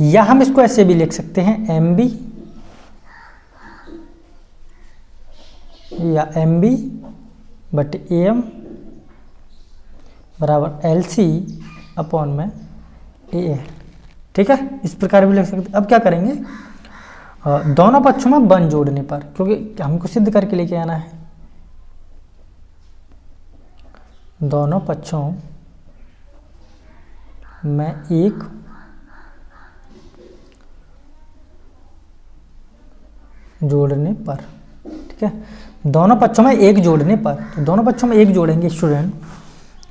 या हम इसको ऐसे भी लिख सकते हैं MB या MB बटे AM बराबर LC अपॉन में AL। ठीक है, इस प्रकार भी लिख सकते हैं। अब क्या करेंगे, दोनों पक्षों में बन जोड़ने पर, क्योंकि हमको सिद्ध करके लेके आना है, दोनों पक्षों में एक जोड़ने पर। ठीक है, दोनों पक्षों में एक जोड़ने पर, तो दोनों पक्षों में एक जोड़ेंगे स्टूडेंट,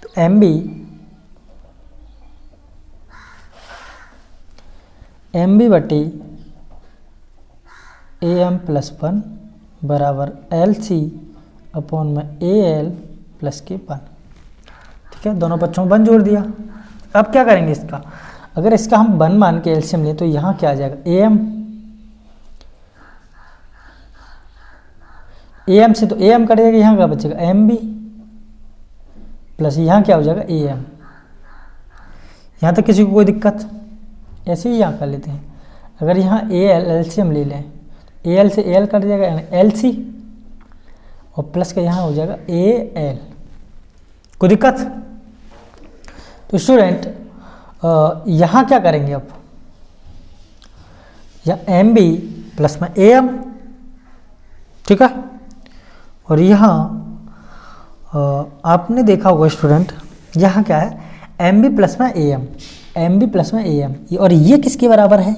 तो MB बटे AM प्लस 1 बराबर LC अपॉन में AL प्लस के 1। ठीक है, दोनों पक्षों में 1 जोड़ दिया। अब क्या करेंगे इसका, अगर इसका हम 1 मान के एलसीएम लें तो यहाँ क्या आ जाएगा AM से तो AM कट जाएगा, यहाँ क्या बचेगा MB प्लस यहाँ क्या हो जाएगा AM। यहाँ तक किसी को कोई दिक्कत, ऐसे ही यहाँ कर लेते हैं। अगर यहाँ AL एलसीएम ले लें, AL से AL कट जाएगा LC और प्लस का यहाँ हो जाएगा AL। कोई दिक्कत। तो स्टूडेंट यहाँ क्या करेंगे, अब या MB प्लस में AM। ठीक है, और यहाँ आपने देखा होगा स्टूडेंट, यहाँ क्या है MB प्लस में AM, MB प्लस में AM, और ये किसके बराबर है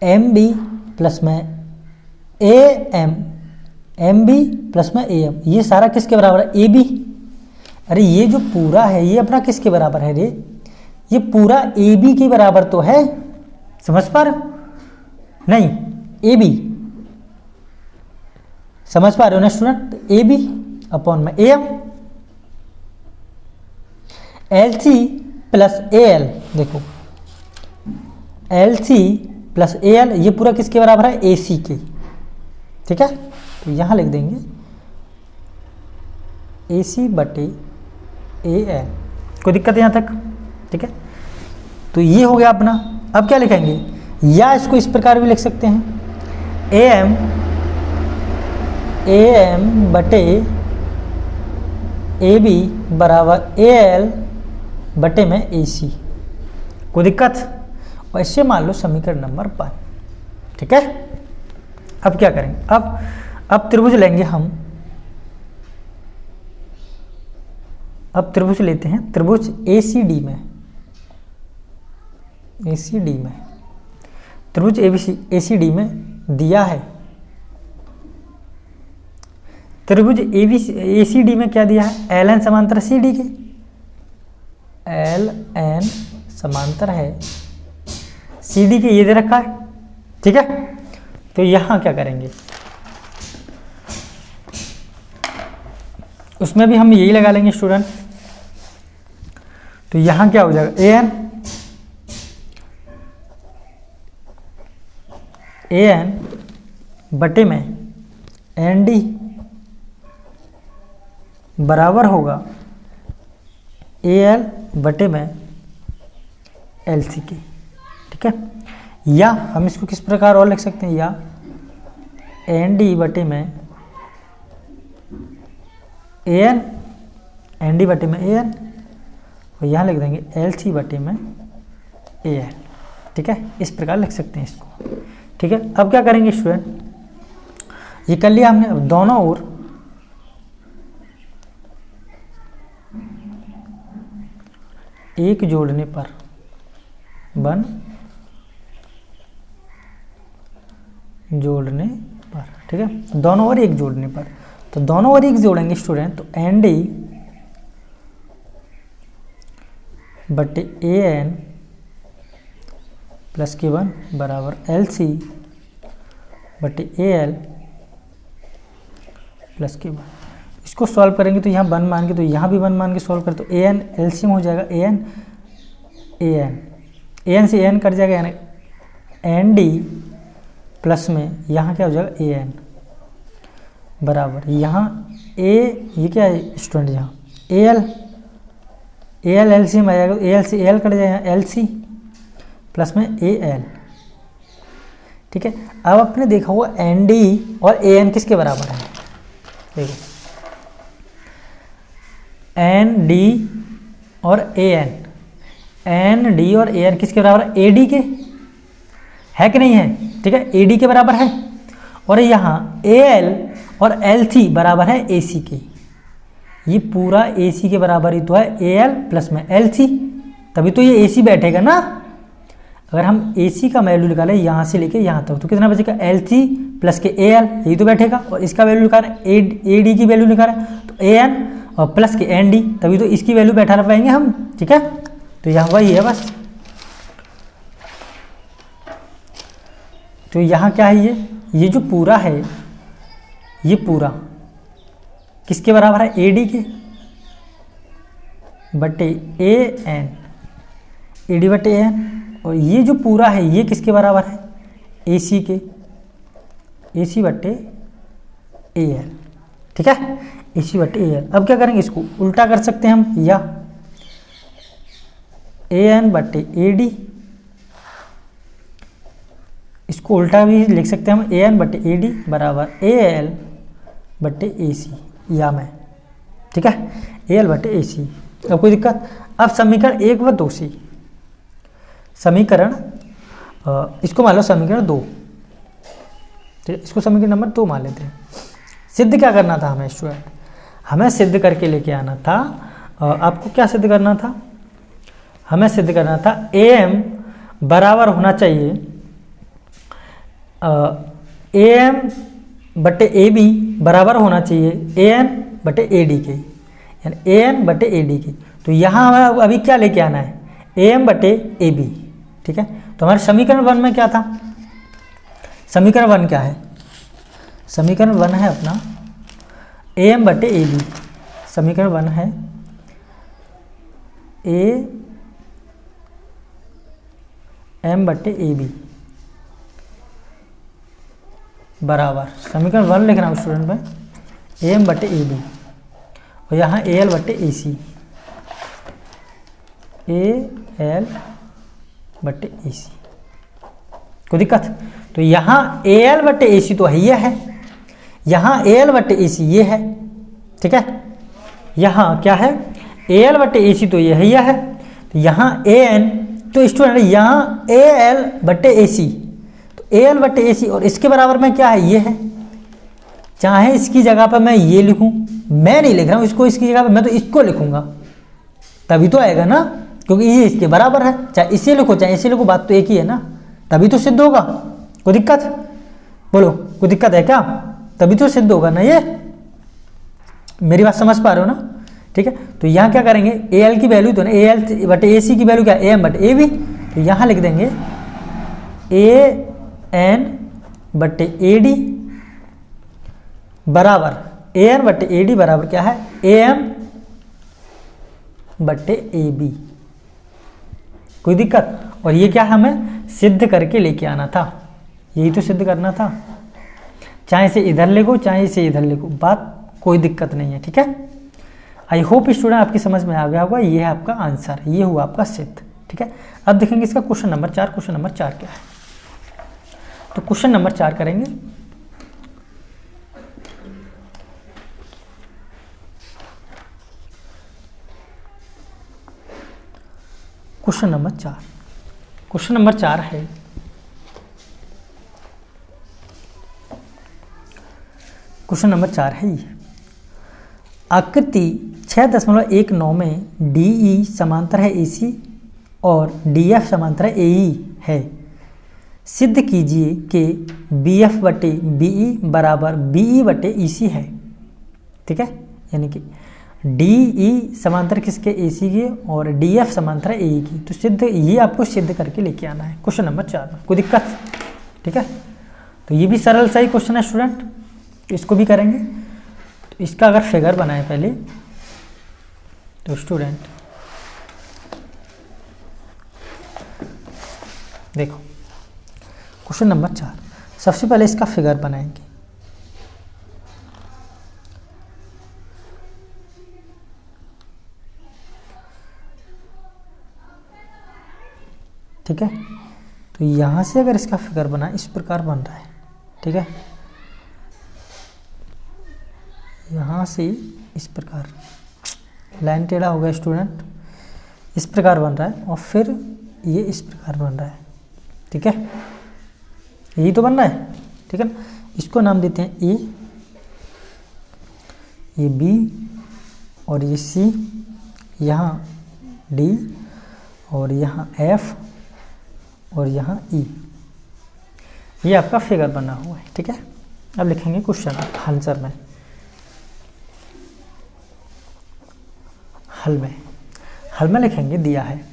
MB प्लस में AM, MB प्लस में AM, ये सारा किसके बराबर है AB। अरे ये जो पूरा है ये अपना किसके बराबर है रे, ये पूरा AB के बराबर तो है, समझ पा रहे हो नहीं, AB समझ पा रहे हो ना स्टूडेंट, AB अपॉन में AM। LC प्लस AL, देखो LC प्लस AL ये पूरा किसके बराबर है AC के। ठीक है, तो यहाँ लिख देंगे AC बटे AL। कोई दिक्कत है यहाँ तक। ठीक है, तो ये हो गया अपना। अब क्या लिखेंगे, या इसको इस प्रकार भी लिख सकते हैं AM बटे AB बराबर AL बटे में AC। कोई दिक्कत। वैसे मान लो समीकरण नंबर 1। ठीक है, अब क्या करेंगे, अब अब त्रिभुज लेंगे हम, अब त्रिभुज लेते हैं, त्रिभुज ACD में, ACD में, त्रिभुज ACD में दिया है, त्रिभुज ACD में क्या दिया है, LN समांतर CD के, LN समांतर है CD के, ये दे रखा है, ठीक है। तो यहां क्या करेंगे, उसमें भी हम यही लगा लेंगे स्टूडेंट। तो यहां क्या हो जाएगा, AN बटे में ND बराबर होगा AL बटे में LC के, ठीक है। या हम इसको किस प्रकार और लिख सकते हैं, या ND बटे में AN, ND बटे में AN, और यहाँ लिख देंगे LC बटे में AN, ठीक है। इस प्रकार लिख सकते हैं इसको, ठीक है। अब क्या करेंगे स्टूडेंट, ये कर लिया हमने। अब दोनों ओर एक जोड़ने पर, वन जोड़ने पर, ठीक है, दोनों ओर एक जोड़ने पर। तो दोनों ओर एक जोड़ेंगे स्टूडेंट, तो ND बटे AN प्लस के 1 बराबर LC बटे AL प्लस के 1। इसको सॉल्व करेंगे तो यहाँ 1 मान के, तो यहाँ भी 1 मान के सॉल्व करें तो AN LCM हो जाएगा, AN से AN कट जाएगा, यानी ND प्लस में यहाँ क्या हो जाएगा AN बराबर, यहाँ ये क्या है स्टूडेंट, यहाँ AL LCM आ जाएगा, AL से AL कट जाएगा, LC प्लस में AL, ठीक है। अब आपने देखा हुआ ND और AN किसके बराबर है, देखो ND और AN, ND और AN किसके बराबर है, AD के, है कि नहीं है, ठीक है, AD के बराबर है। और यहाँ AL और LC बराबर है AC के, ये पूरा AC के बराबर ही तो है, AL प्लस में LC, तभी तो ये AC बैठेगा ना। अगर हम AC का वैल्यू निकालें यहाँ से लेके यहाँ तक, तो कितना बचेगा, LC प्लस के AL, यही तो बैठेगा। और इसका वैल्यू निकाल रहे हैं, AD की वैल्यू निकाल रहे हैं, तो AN और प्लस के ND, तभी तो इसकी वैल्यू बैठा पाएंगे हम, ठीक है। तो यहाँ वही है बस। तो यहाँ क्या है, ये जो पूरा है, ये पूरा किसके बराबर है, AD के बटे AN, AD बटे AN। और ये जो पूरा है ये किसके बराबर है, AC के, AC बटे AL, ठीक है, AC बटे AL। अब क्या करेंगे, इसको उल्टा कर सकते हैं हम, या AN बटे AD, इसको उल्टा भी लिख सकते हैं हम, AN बटे AD बराबर AL बटे AC, या में, ठीक है, AL बटे AC। अब कोई दिक्कत। अब समीकरण 1 व 2 से, समीकरण इसको मान लो समीकरण 2, ठीक है, इसको समीकरण नंबर 2 मान लेते हैं। सिद्ध क्या करना था हमें स्टूडेंट, हमें सिद्ध करके लेके आना था। आपको क्या सिद्ध करना था, हमें सिद्ध करना था AM बराबर होना चाहिए AM बटे AB बराबर होना चाहिए AN बटे AD के, यानी AN बटे AD की। तो यहाँ हमें अभी क्या लेके आना है, AM बटे AB, ठीक है। तो हमारे समीकरण 1 में क्या था, समीकरण 1 क्या है, समीकरण 1 है अपना AM बटे AB, समीकरण 1 है AM बटे AB बराबर, समीकरण 1 लिख रहा हूँ स्टूडेंट में, AM बटे AB, और यहाँ AL बटे AC, AL बटे AC। कोई दिक्कत। तो यहाँ AL बटे AC तो है, ये है, यहाँ AL बटे AC ये है, ठीक है। यहाँ क्या है, AL बटे AC तो ये है, यह है। तो यहाँ AN, तो स्टूडेंट यहाँ AL बटे AC, तो AL बटे AC और इसके बराबर में क्या है, ये है, चाहे इसकी जगह पर मैं ये लिखूं, मैं नहीं लिख रहा हूं इसको, इसकी जगह पर मैं तो इसको लिखूंगा, तभी तो आएगा ना, क्योंकि ये इसके बराबर है। चाहे इसे लिखो चाहे इसे लिखो, बात तो एक ही है ना, तभी तो सिद्ध होगा। कोई दिक्कत? बोलो कोई दिक्कत है क्या? तभी तो सिद्ध होगा ना ये। मेरी बात समझ पा रहे हो ना? ठीक है, तो यहाँ क्या करेंगे, ए एल की वैल्यू तो ना ए एल बटे ए सी की वैल्यू क्या, ए एम बटे ए बी, तो यहाँ लिख देंगे ए एन बटे ए डी बराबर ए एन बटे ए डी बराबर क्या है, ए एम बटे ए बी। कोई दिक्कत? और ये क्या हमें सिद्ध करके लेके आना था, यही तो सिद्ध करना था। चाहे इसे इधर लिखो चाहे इसे इधर लिखो, बात कोई दिक्कत नहीं है। ठीक है, आई होप स्टूडेंट आपकी समझ में आ गया होगा। ये है आपका आंसर, ये हुआ आपका सिद्ध। ठीक है, अब देखेंगे इसका क्वेश्चन नंबर 4। क्वेश्चन नंबर 4 क्या है, तो क्वेश्चन नंबर 4 करेंगे। क्वेश्चन नंबर 4, क्वेश्चन नंबर 4 है, क्वेश्चन नंबर 4 है ये, आकृति 6.19 में DE समांतर है AC और DF समांतर है AE है। सिद्ध कीजिए कि BF बटे BE बराबर BE बटे EC है। ठीक है, यानी कि DE समांतर किसके, AC के, और DF समांतर है AE की। तो सिद्ध, ये आपको सिद्ध करके लेके आना है क्वेश्चन नंबर 4 में। कोई दिक्कत? ठीक है, तो ये भी सरल सा ही क्वेश्चन है स्टूडेंट, इसको भी करेंगे। तो इसका अगर फिगर बनाए पहले, तो स्टूडेंट देखो क्वेश्चन नंबर 4, सबसे पहले इसका फिगर बनाएंगे। ठीक है, तो यहाँ से अगर इसका फिगर बना, इस प्रकार बन रहा है। ठीक है, यहाँ से इस प्रकार लाइन टेढ़ा हो गया स्टूडेंट, इस प्रकार बन रहा है, और फिर ये इस प्रकार बन रहा है। ठीक है, यही तो बन रहा है। ठीक है ना, इसको नाम देते हैं ए, ये बी और ये सी, यहाँ डी और यहाँ एफ और यहाँ ई। ये आपका फिगर बना हुआ है। ठीक है, अब लिखेंगे क्वेश्चन आंसर में, हल में लिखेंगे, दिया है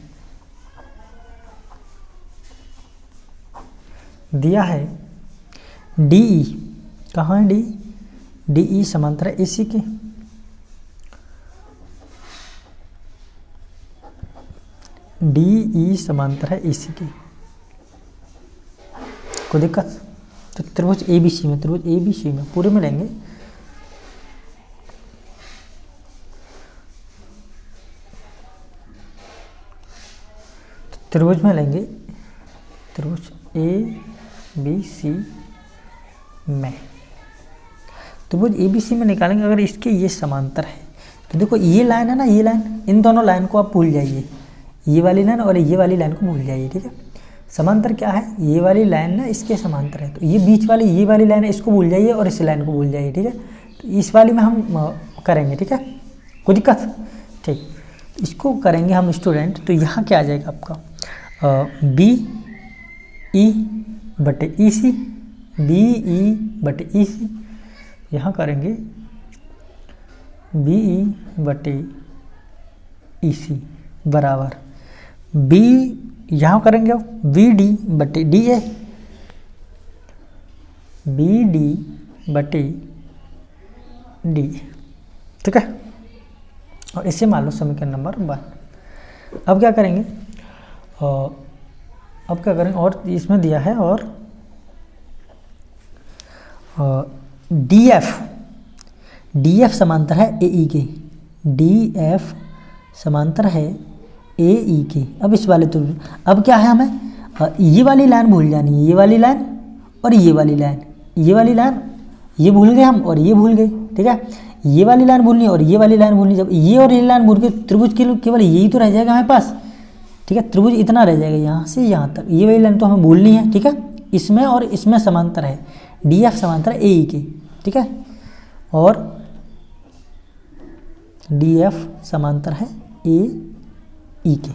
DE, कहाँ है DE समांतर है AC के, DE समांतर है AC के। कोई दिक्कत? तो त्रिभुज ABC में, त्रिभुज ABC में पूरे में लेंगे, त्रिभुज में लेंगे, त्रिभुज ABC में, त्रिभुज ABC में निकालेंगे। अगर इसके ये समांतर है तो देखो ये लाइन है ना, ये लाइन, इन दोनों लाइन को आप भूल जाइए, ये वाली लाइन और ये वाली लाइन को भूल जाइए। ठीक है, समांतर क्या है, ये वाली लाइन ना इसके समांतर है, तो ये बीच वाली ये वाली लाइन है, इसको भूल जाइए और इस लाइन को भूल जाइए। ठीक है, तो इस वाली में हम करेंगे। ठीक है, कोई दिक्कत? ठीक, इसको करेंगे हम स्टूडेंट। तो यहाँ क्या आ जाएगा आपका, BE बटे EC, BE बटे EC, यहाँ करेंगे BE बटे EC बराबर B, यहाँ करेंगे BD बटे DA, BD बटे D। ठीक है, और इसे मान लो समीकरण नंबर 1। अब क्या करेंगे, और इसमें दिया है, और DF समांतर है AE के, DF समांतर है AE के। अब इस वाले, तो अब क्या है, हमें ये वाली लाइन भूल जानी है, ये वाली लाइन और ये वाली लाइन, ये वाली लाइन ये भूल गए हम और ये भूल गए। ठीक है, ये वाली लाइन भूलनी और ये वाली लाइन भूलनी, जब ये और ये लाइन भूल के त्रिभुज के केवल यही तो रह जाएगा हमारे पास। ठीक है, त्रिभुज इतना रह जाएगा यहाँ से यहाँ तक, ये वाली लाइन तो हमें भूलनी है। ठीक है, इसमें और इसमें समांतर है, DF समांतर है AE के। ठीक है, और DF समांतर है AE के,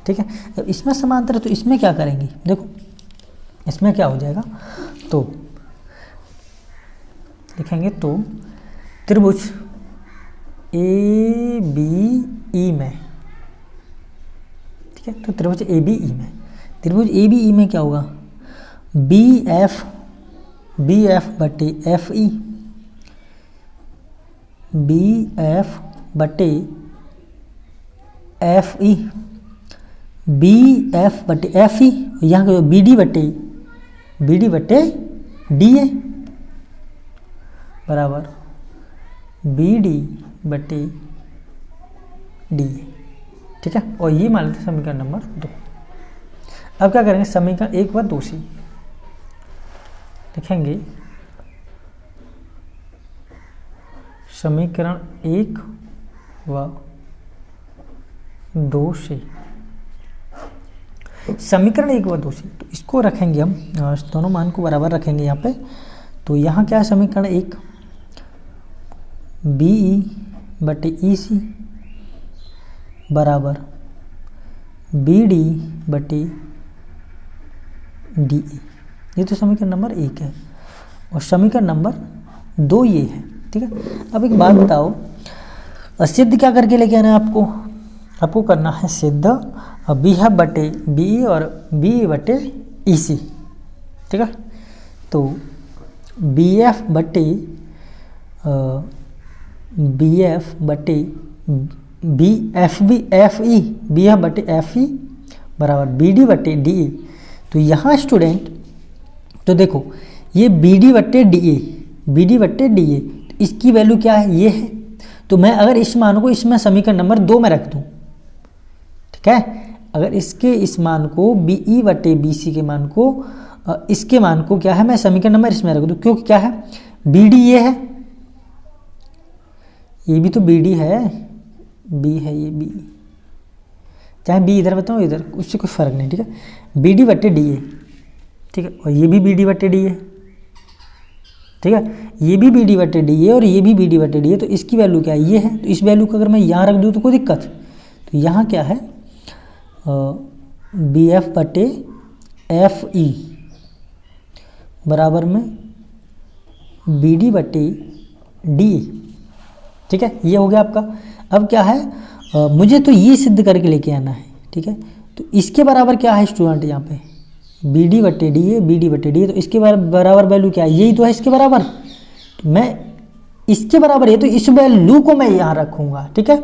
ठीक है। जब इसमें समांतर है तो इसमें क्या करेंगे, देखो इसमें क्या हो जाएगा, तो लिखेंगे तो त्रिभुज ABE में, ठीक है, तो त्रिभुज ABE में, त्रिभुज ABE में क्या होगा, BF बटे FE, BF बटे FE, BF बटे FE, यहाँ का BD बटे DA बराबर BD बटे DA, ठीक है। और ये मान लेते समीकरण नंबर 2। अब क्या करेंगे, समीकरण 1 व 2 से लिखेंगे, समीकरण 1 व 2 से, समीकरण 1 व 2 से, तो इसको रखेंगे हम, दोनों मान को बराबर रखेंगे यहाँ पे। तो यहाँ क्या है, समीकरण 1 BE बटे EC बराबर BD बटे DE, ये तो समीकरण नंबर 1 है। और समीकरण नंबर 2 ये है, ठीक है। अब एक बात बताओ, सिद्ध क्या करके लेके आना है आपको करना है सिद्ध BF बटे BE और BE बटे EC, ठीक है। तो BF बटे FE, BF बटे FE बराबर BD बटे DE। तो यहाँ स्टूडेंट, तो देखो ये BD बटे DA, तो इसकी वैल्यू क्या है, ये है। तो मैं अगर इस मान को इसमें समीकरण नंबर 2 में रख दूँ, ठीक है, अगर इस मान को BE बटे BC के मान को, इसके मान को क्या है, मैं समीकरण नंबर इसमें रख दूँ, क्योंकि क्या है, BD ये है, ये भी तो BD है, B है ये B, चाहे B इधर बताऊँ इधर, उससे कोई फर्क नहीं, ठीक है। BD बटे DA, ठीक है, और ये भी BD बटे DA, ठीक है, ये भी BD बटे DA और ये भी BD बटे DA। तो इसकी वैल्यू क्या है, ये है। तो इस वैल्यू को अगर मैं यहाँ रख दूँ तो कोई दिक्कत, तो यहाँ क्या है, BF बटे FE बराबर में BD बटे DA, ठीक है, ये हो गया आपका। अब क्या है, मुझे तो ये सिद्ध करके लेके आना है, ठीक है। तो इसके बराबर क्या है स्टूडेंट, यहाँ पे BD बटे DA, तो इसके बराबर वैल्यू क्या है, यही तो है इसके बराबर। तो मैं इसके बराबर है, तो इस वैल्यू को मैं यहाँ रखूँगा, ठीक है।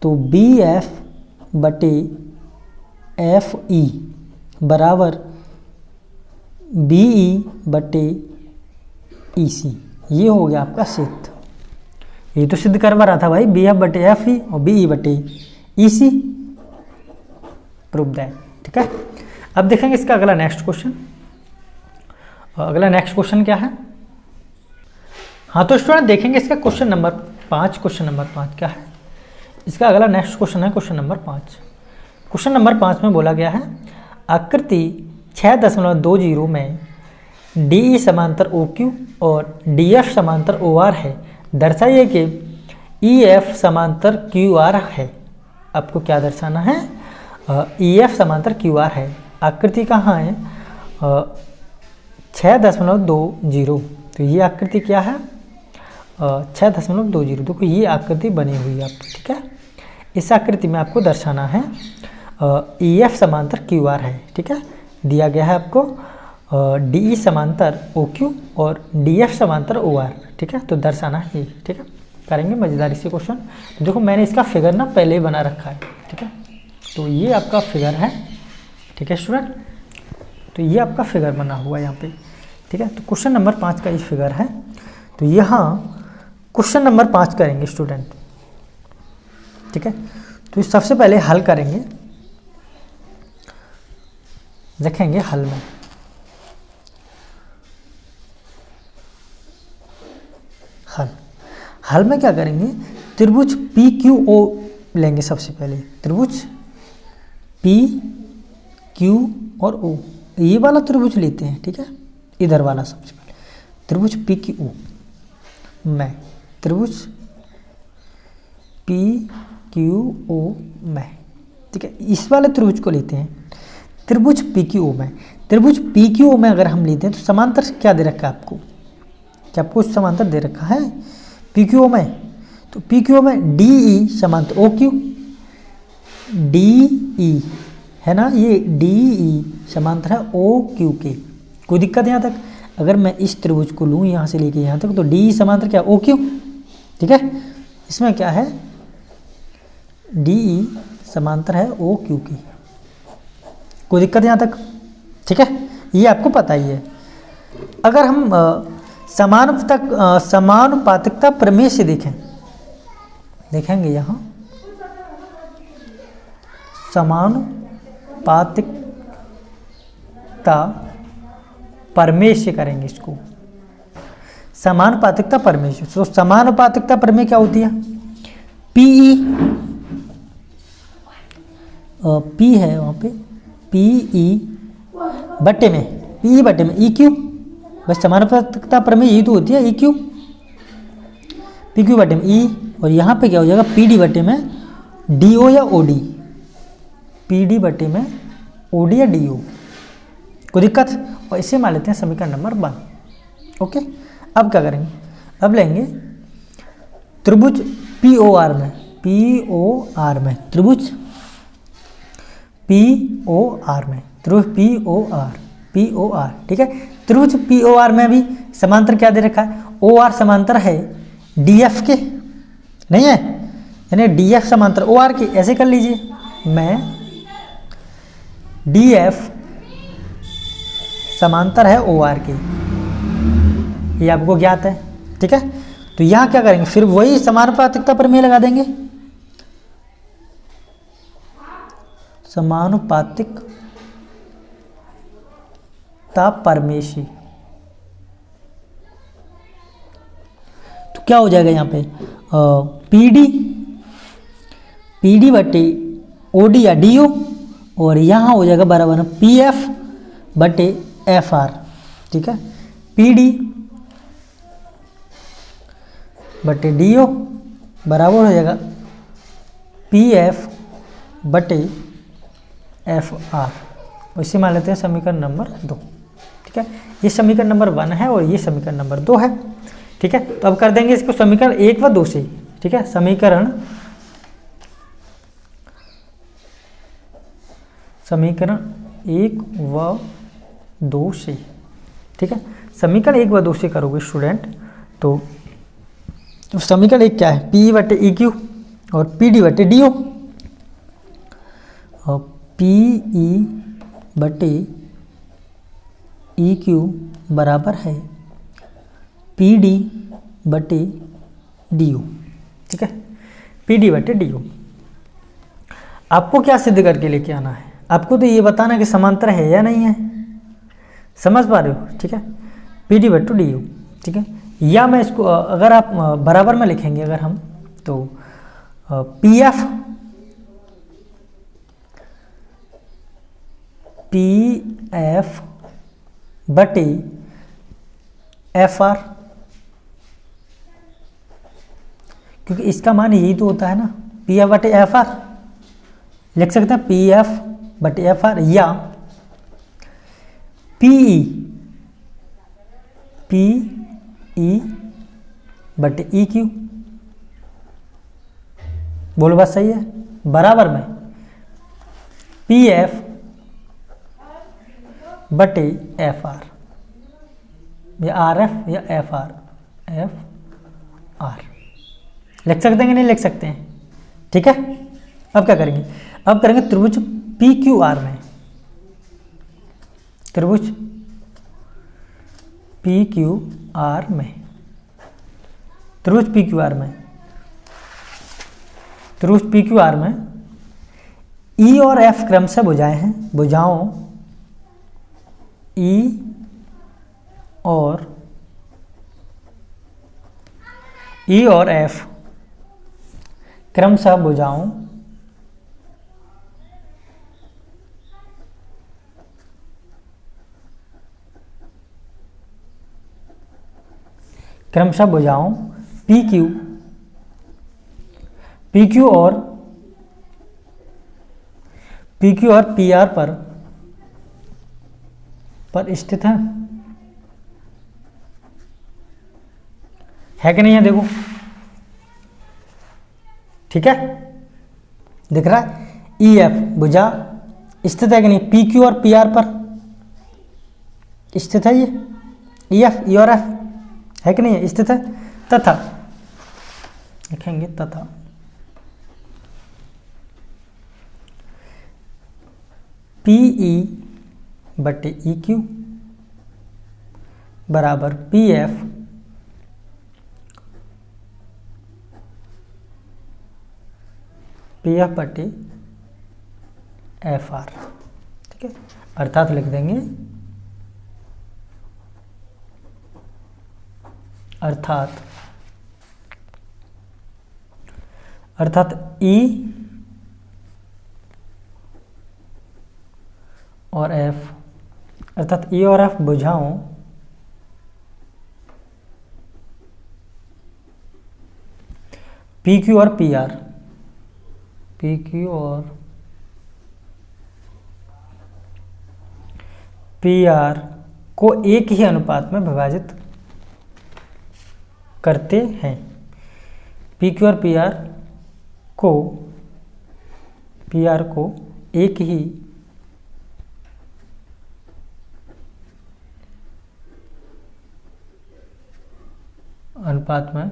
तो BF बटे FE बराबर BE बटे EC, ये हो गया आपका सिद्ध। ये तो सिद्ध करवा रहा था भाई, BF बटे FE और BE बटे EC, प्रूव दैट, ठीक है। अब देखेंगे इसका अगला नेक्स्ट क्वेश्चन। अगला नेक्स्ट क्वेश्चन क्या है, हाँ तो स्टूडेंट देखेंगे इसका क्वेश्चन नंबर 5। क्वेश्चन नंबर 5 क्या है, इसका अगला नेक्स्ट क्वेश्चन है क्वेश्चन नंबर 5। क्वेश्चन नंबर 5 में बोला गया है, आकृति 6.20 में DE समांतर OQ और DF समांतर OR है, दर्शाइए कि EF समांतर QR है। आपको क्या दर्शाना है, EF समांतर QR है। आकृति कहाँ है, 6.20, तो ये आकृति क्या है, 6.20। देखो ये आकृति बनी हुई है आपको, ठीक है। इस आकृति में आपको दर्शाना है EF समांतर QR है, ठीक है। दिया गया है आपको DE समांतर OQ और DF समांतर OR, ठीक है। तो दर्शाना है ये, ठीक है। करेंगे मजेदारी से क्वेश्चन। तो देखो मैंने इसका फिगर ना पहले ही बना रखा है, ठीक है। तो ये आपका फिगर है, ठीक है स्टूडेंट। तो ये आपका फिगर बना हुआ है यहाँ पे, ठीक है। तो क्वेश्चन नंबर 5 का ये फिगर है। तो यहाँ क्वेश्चन नंबर 5 करेंगे स्टूडेंट, ठीक है। तो सबसे पहले हल करेंगे, देखेंगे हल में, हल में क्या करेंगे, त्रिभुज PQO लेंगे। सबसे पहले त्रिभुज PQ और O, ये वाला त्रिभुज लेते हैं, ठीक है। इधर वाला सबसे पहले त्रिभुज PQO, में, त्रिभुज पी क्यू ओ में, ठीक है। इस वाले त्रिभुज को लेते हैं त्रिभुज पी क्यू ओ में। त्रिभुज पी क्यू ओ में अगर हम लेते हैं तो समांतर क्या दे रखा है आपको, क्या आपको समांतर दे रखा है पी क्यू ओ में? तो पी क्यू ओ में डी ई समांतर ओ क्यू, डी ई है ना, ये डी ई समांतर है ओ क्यू के। कोई दिक्कत यहाँ तक? अगर मैं इस त्रिभुज को लूँ यहाँ से लेके यहाँ तक तो डी ई समांतर क्या ओ क्यू, ठीक है। इसमें क्या है, डी ई समांतर है ओ क्यू की। कोई दिक्कत यहाँ तक, ठीक है, ये आपको पता ही है। अगर हम समानुपातिकता प्रमेय से देखेंगे यहाँ समानुपातिकता प्रमेय से करेंगे इसको, समानुपातिकता प्रमेय से। तो समानुपातिकता प्रमेय क्या होती है, पीई पी है वहाँ पे, पीई बटे में, पी बटे में ई क्यू, बस समानुपातिकता प्रमेय यही तो होती है, ई क्यू, पी क्यू बटे में ई, और यहाँ पे क्या हो जाएगा पी डी बटे में डी ओ या ओ डी, पी डी बटे में ओ डी या डी ओ। कोई दिक्कत? और इसे मान लेते हैं समीकरण नंबर 1। ओके, अब क्या करेंगे, अब लेंगे त्रिभुज पी ओ आर में, पी ओ आर में, त्रिभुज पी ओ आर में, त्रिभुज पी ओ आर, ठीक है। त्रिभुज पी ओ आर में भी समांतर क्या दे रखा है, ओ आर समांतर है डी एफ के, नहीं है, यानी डी एफ समांतर ओ आर के। ऐसे कर लीजिए, मैं डी एफ समांतर है ओ आर के, ये आपको ज्ञात है, ठीक है। तो यहाँ क्या करेंगे, फिर वही समानुपातिकता प्रमेय लगा देंगे, समानुपातिकता प्रमेय से। तो क्या हो जाएगा यहाँ पे, पी डी बटे ओ डी या डी ओ, और यहाँ हो जाएगा बराबर पी एफ बटे एफ आर, ठीक है। पी डी बटे डी ओ बराबर हो जाएगा पी एफ बटे एफ आर। इसे मान लेते हैं समीकरण नंबर 2, ठीक है। ये समीकरण नंबर 1 है और ये समीकरण नंबर 2 है, ठीक है। तो अब कर देंगे इसको समीकरण 1 व 2 से, ठीक है। समीकरण 1 व 2 से, ठीक है। समीकरण 1 व 2 से करोगे स्टूडेंट, तो समीकरण 1 क्या है, पी बटे ई क्यू और पी डी बटे डी ओ, और पी ई बटे ई क्यू बराबर है पी डी बटे डी ओ, ठीक है। पी डी बटे डी ओ। आपको क्या सिद्ध करके लेके आना है, आपको तो ये बताना कि समांतर है या नहीं है, समझ पा रहे हो, ठीक है। पी डी बटे डी ओ, ठीक है। या मैं इसको अगर आप बराबर में लिखेंगे अगर हम, तो पी एफ बटे एफ आर, क्योंकि इसका मान यही तो होता है ना, पी एफ बटे एफ आर लिख सकते हैं, पी एफ बटे एफ आर, या पी ई बटे ई क्यू। बोलो बात सही है, बराबर में पी एफ बटे एफ आर, या आर एफ या एफ आर लिख सकते हैं कि नहीं लिख सकते हैं, ठीक है। अब क्या करेंगे, अब करेंगे त्रिभुज पी क्यू आर में, त्रिभुज पी क्यू आर में, त्रिभुज पी क्यू आर में, त्रिभुज पी क्यू आर में ई और एफ क्रमशः भुजाएं हैं, भुजाओं ई और एफ क्रमशः भुजाओं पी क्यू और पी आर पर स्थित है कि नहीं है? देखो, ठीक है, दिख रहा है। ई एफ भुजा स्थित है कि नहीं? पी क्यू और पी आर पर स्थित है ये ई एफ, ई और एफ, है कि नहीं? स्थित है। तथा लिखेंगे तथा पी ई बटे ई क्यू बराबर पी एफ बटे एफ आर, ठीक है। अर्थात लिख देंगे, अर्थात ई और एफ, अर्थात ई और एफ बुझाओं पी क्यू और पी आर, पी क्यू और पी आर को एक ही अनुपात में विभाजित करते हैं। पी क्यू और पी आर को एक ही अनुपात में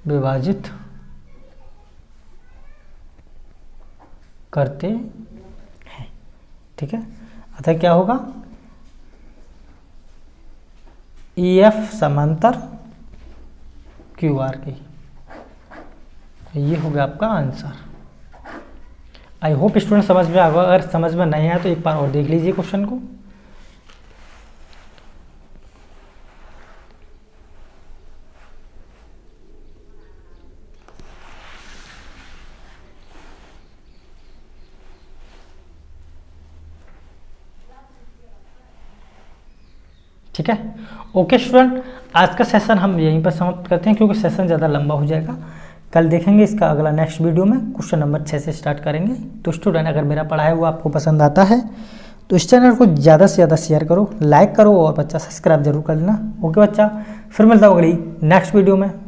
विभाजित करते हैं, ठीक है। अतः क्या होगा? ई एफ समांतर क्यू आर की, ये हो गया आपका आंसर। आई होप स्टूडेंट समझ में आ गया। अगर समझ में नहीं आया तो एक बार और देख लीजिए क्वेश्चन को। ठीक है, ओके स्टूडेंट, आज का सेशन हम यहीं पर समाप्त करते हैं क्योंकि सेशन ज़्यादा लंबा हो जाएगा। कल देखेंगे इसका अगला नेक्स्ट वीडियो में, क्वेश्चन नंबर 6 से स्टार्ट करेंगे। तो स्टूडेंट, अगर मेरा पढ़ाया हुआ आपको पसंद आता है तो इस चैनल को ज़्यादा से ज़्यादा शेयर करो, लाइक करो और बच्चा सब्सक्राइब जरूर कर लेना। ओके बच्चा, फिर मिलता हूँ अगली नेक्स्ट वीडियो में।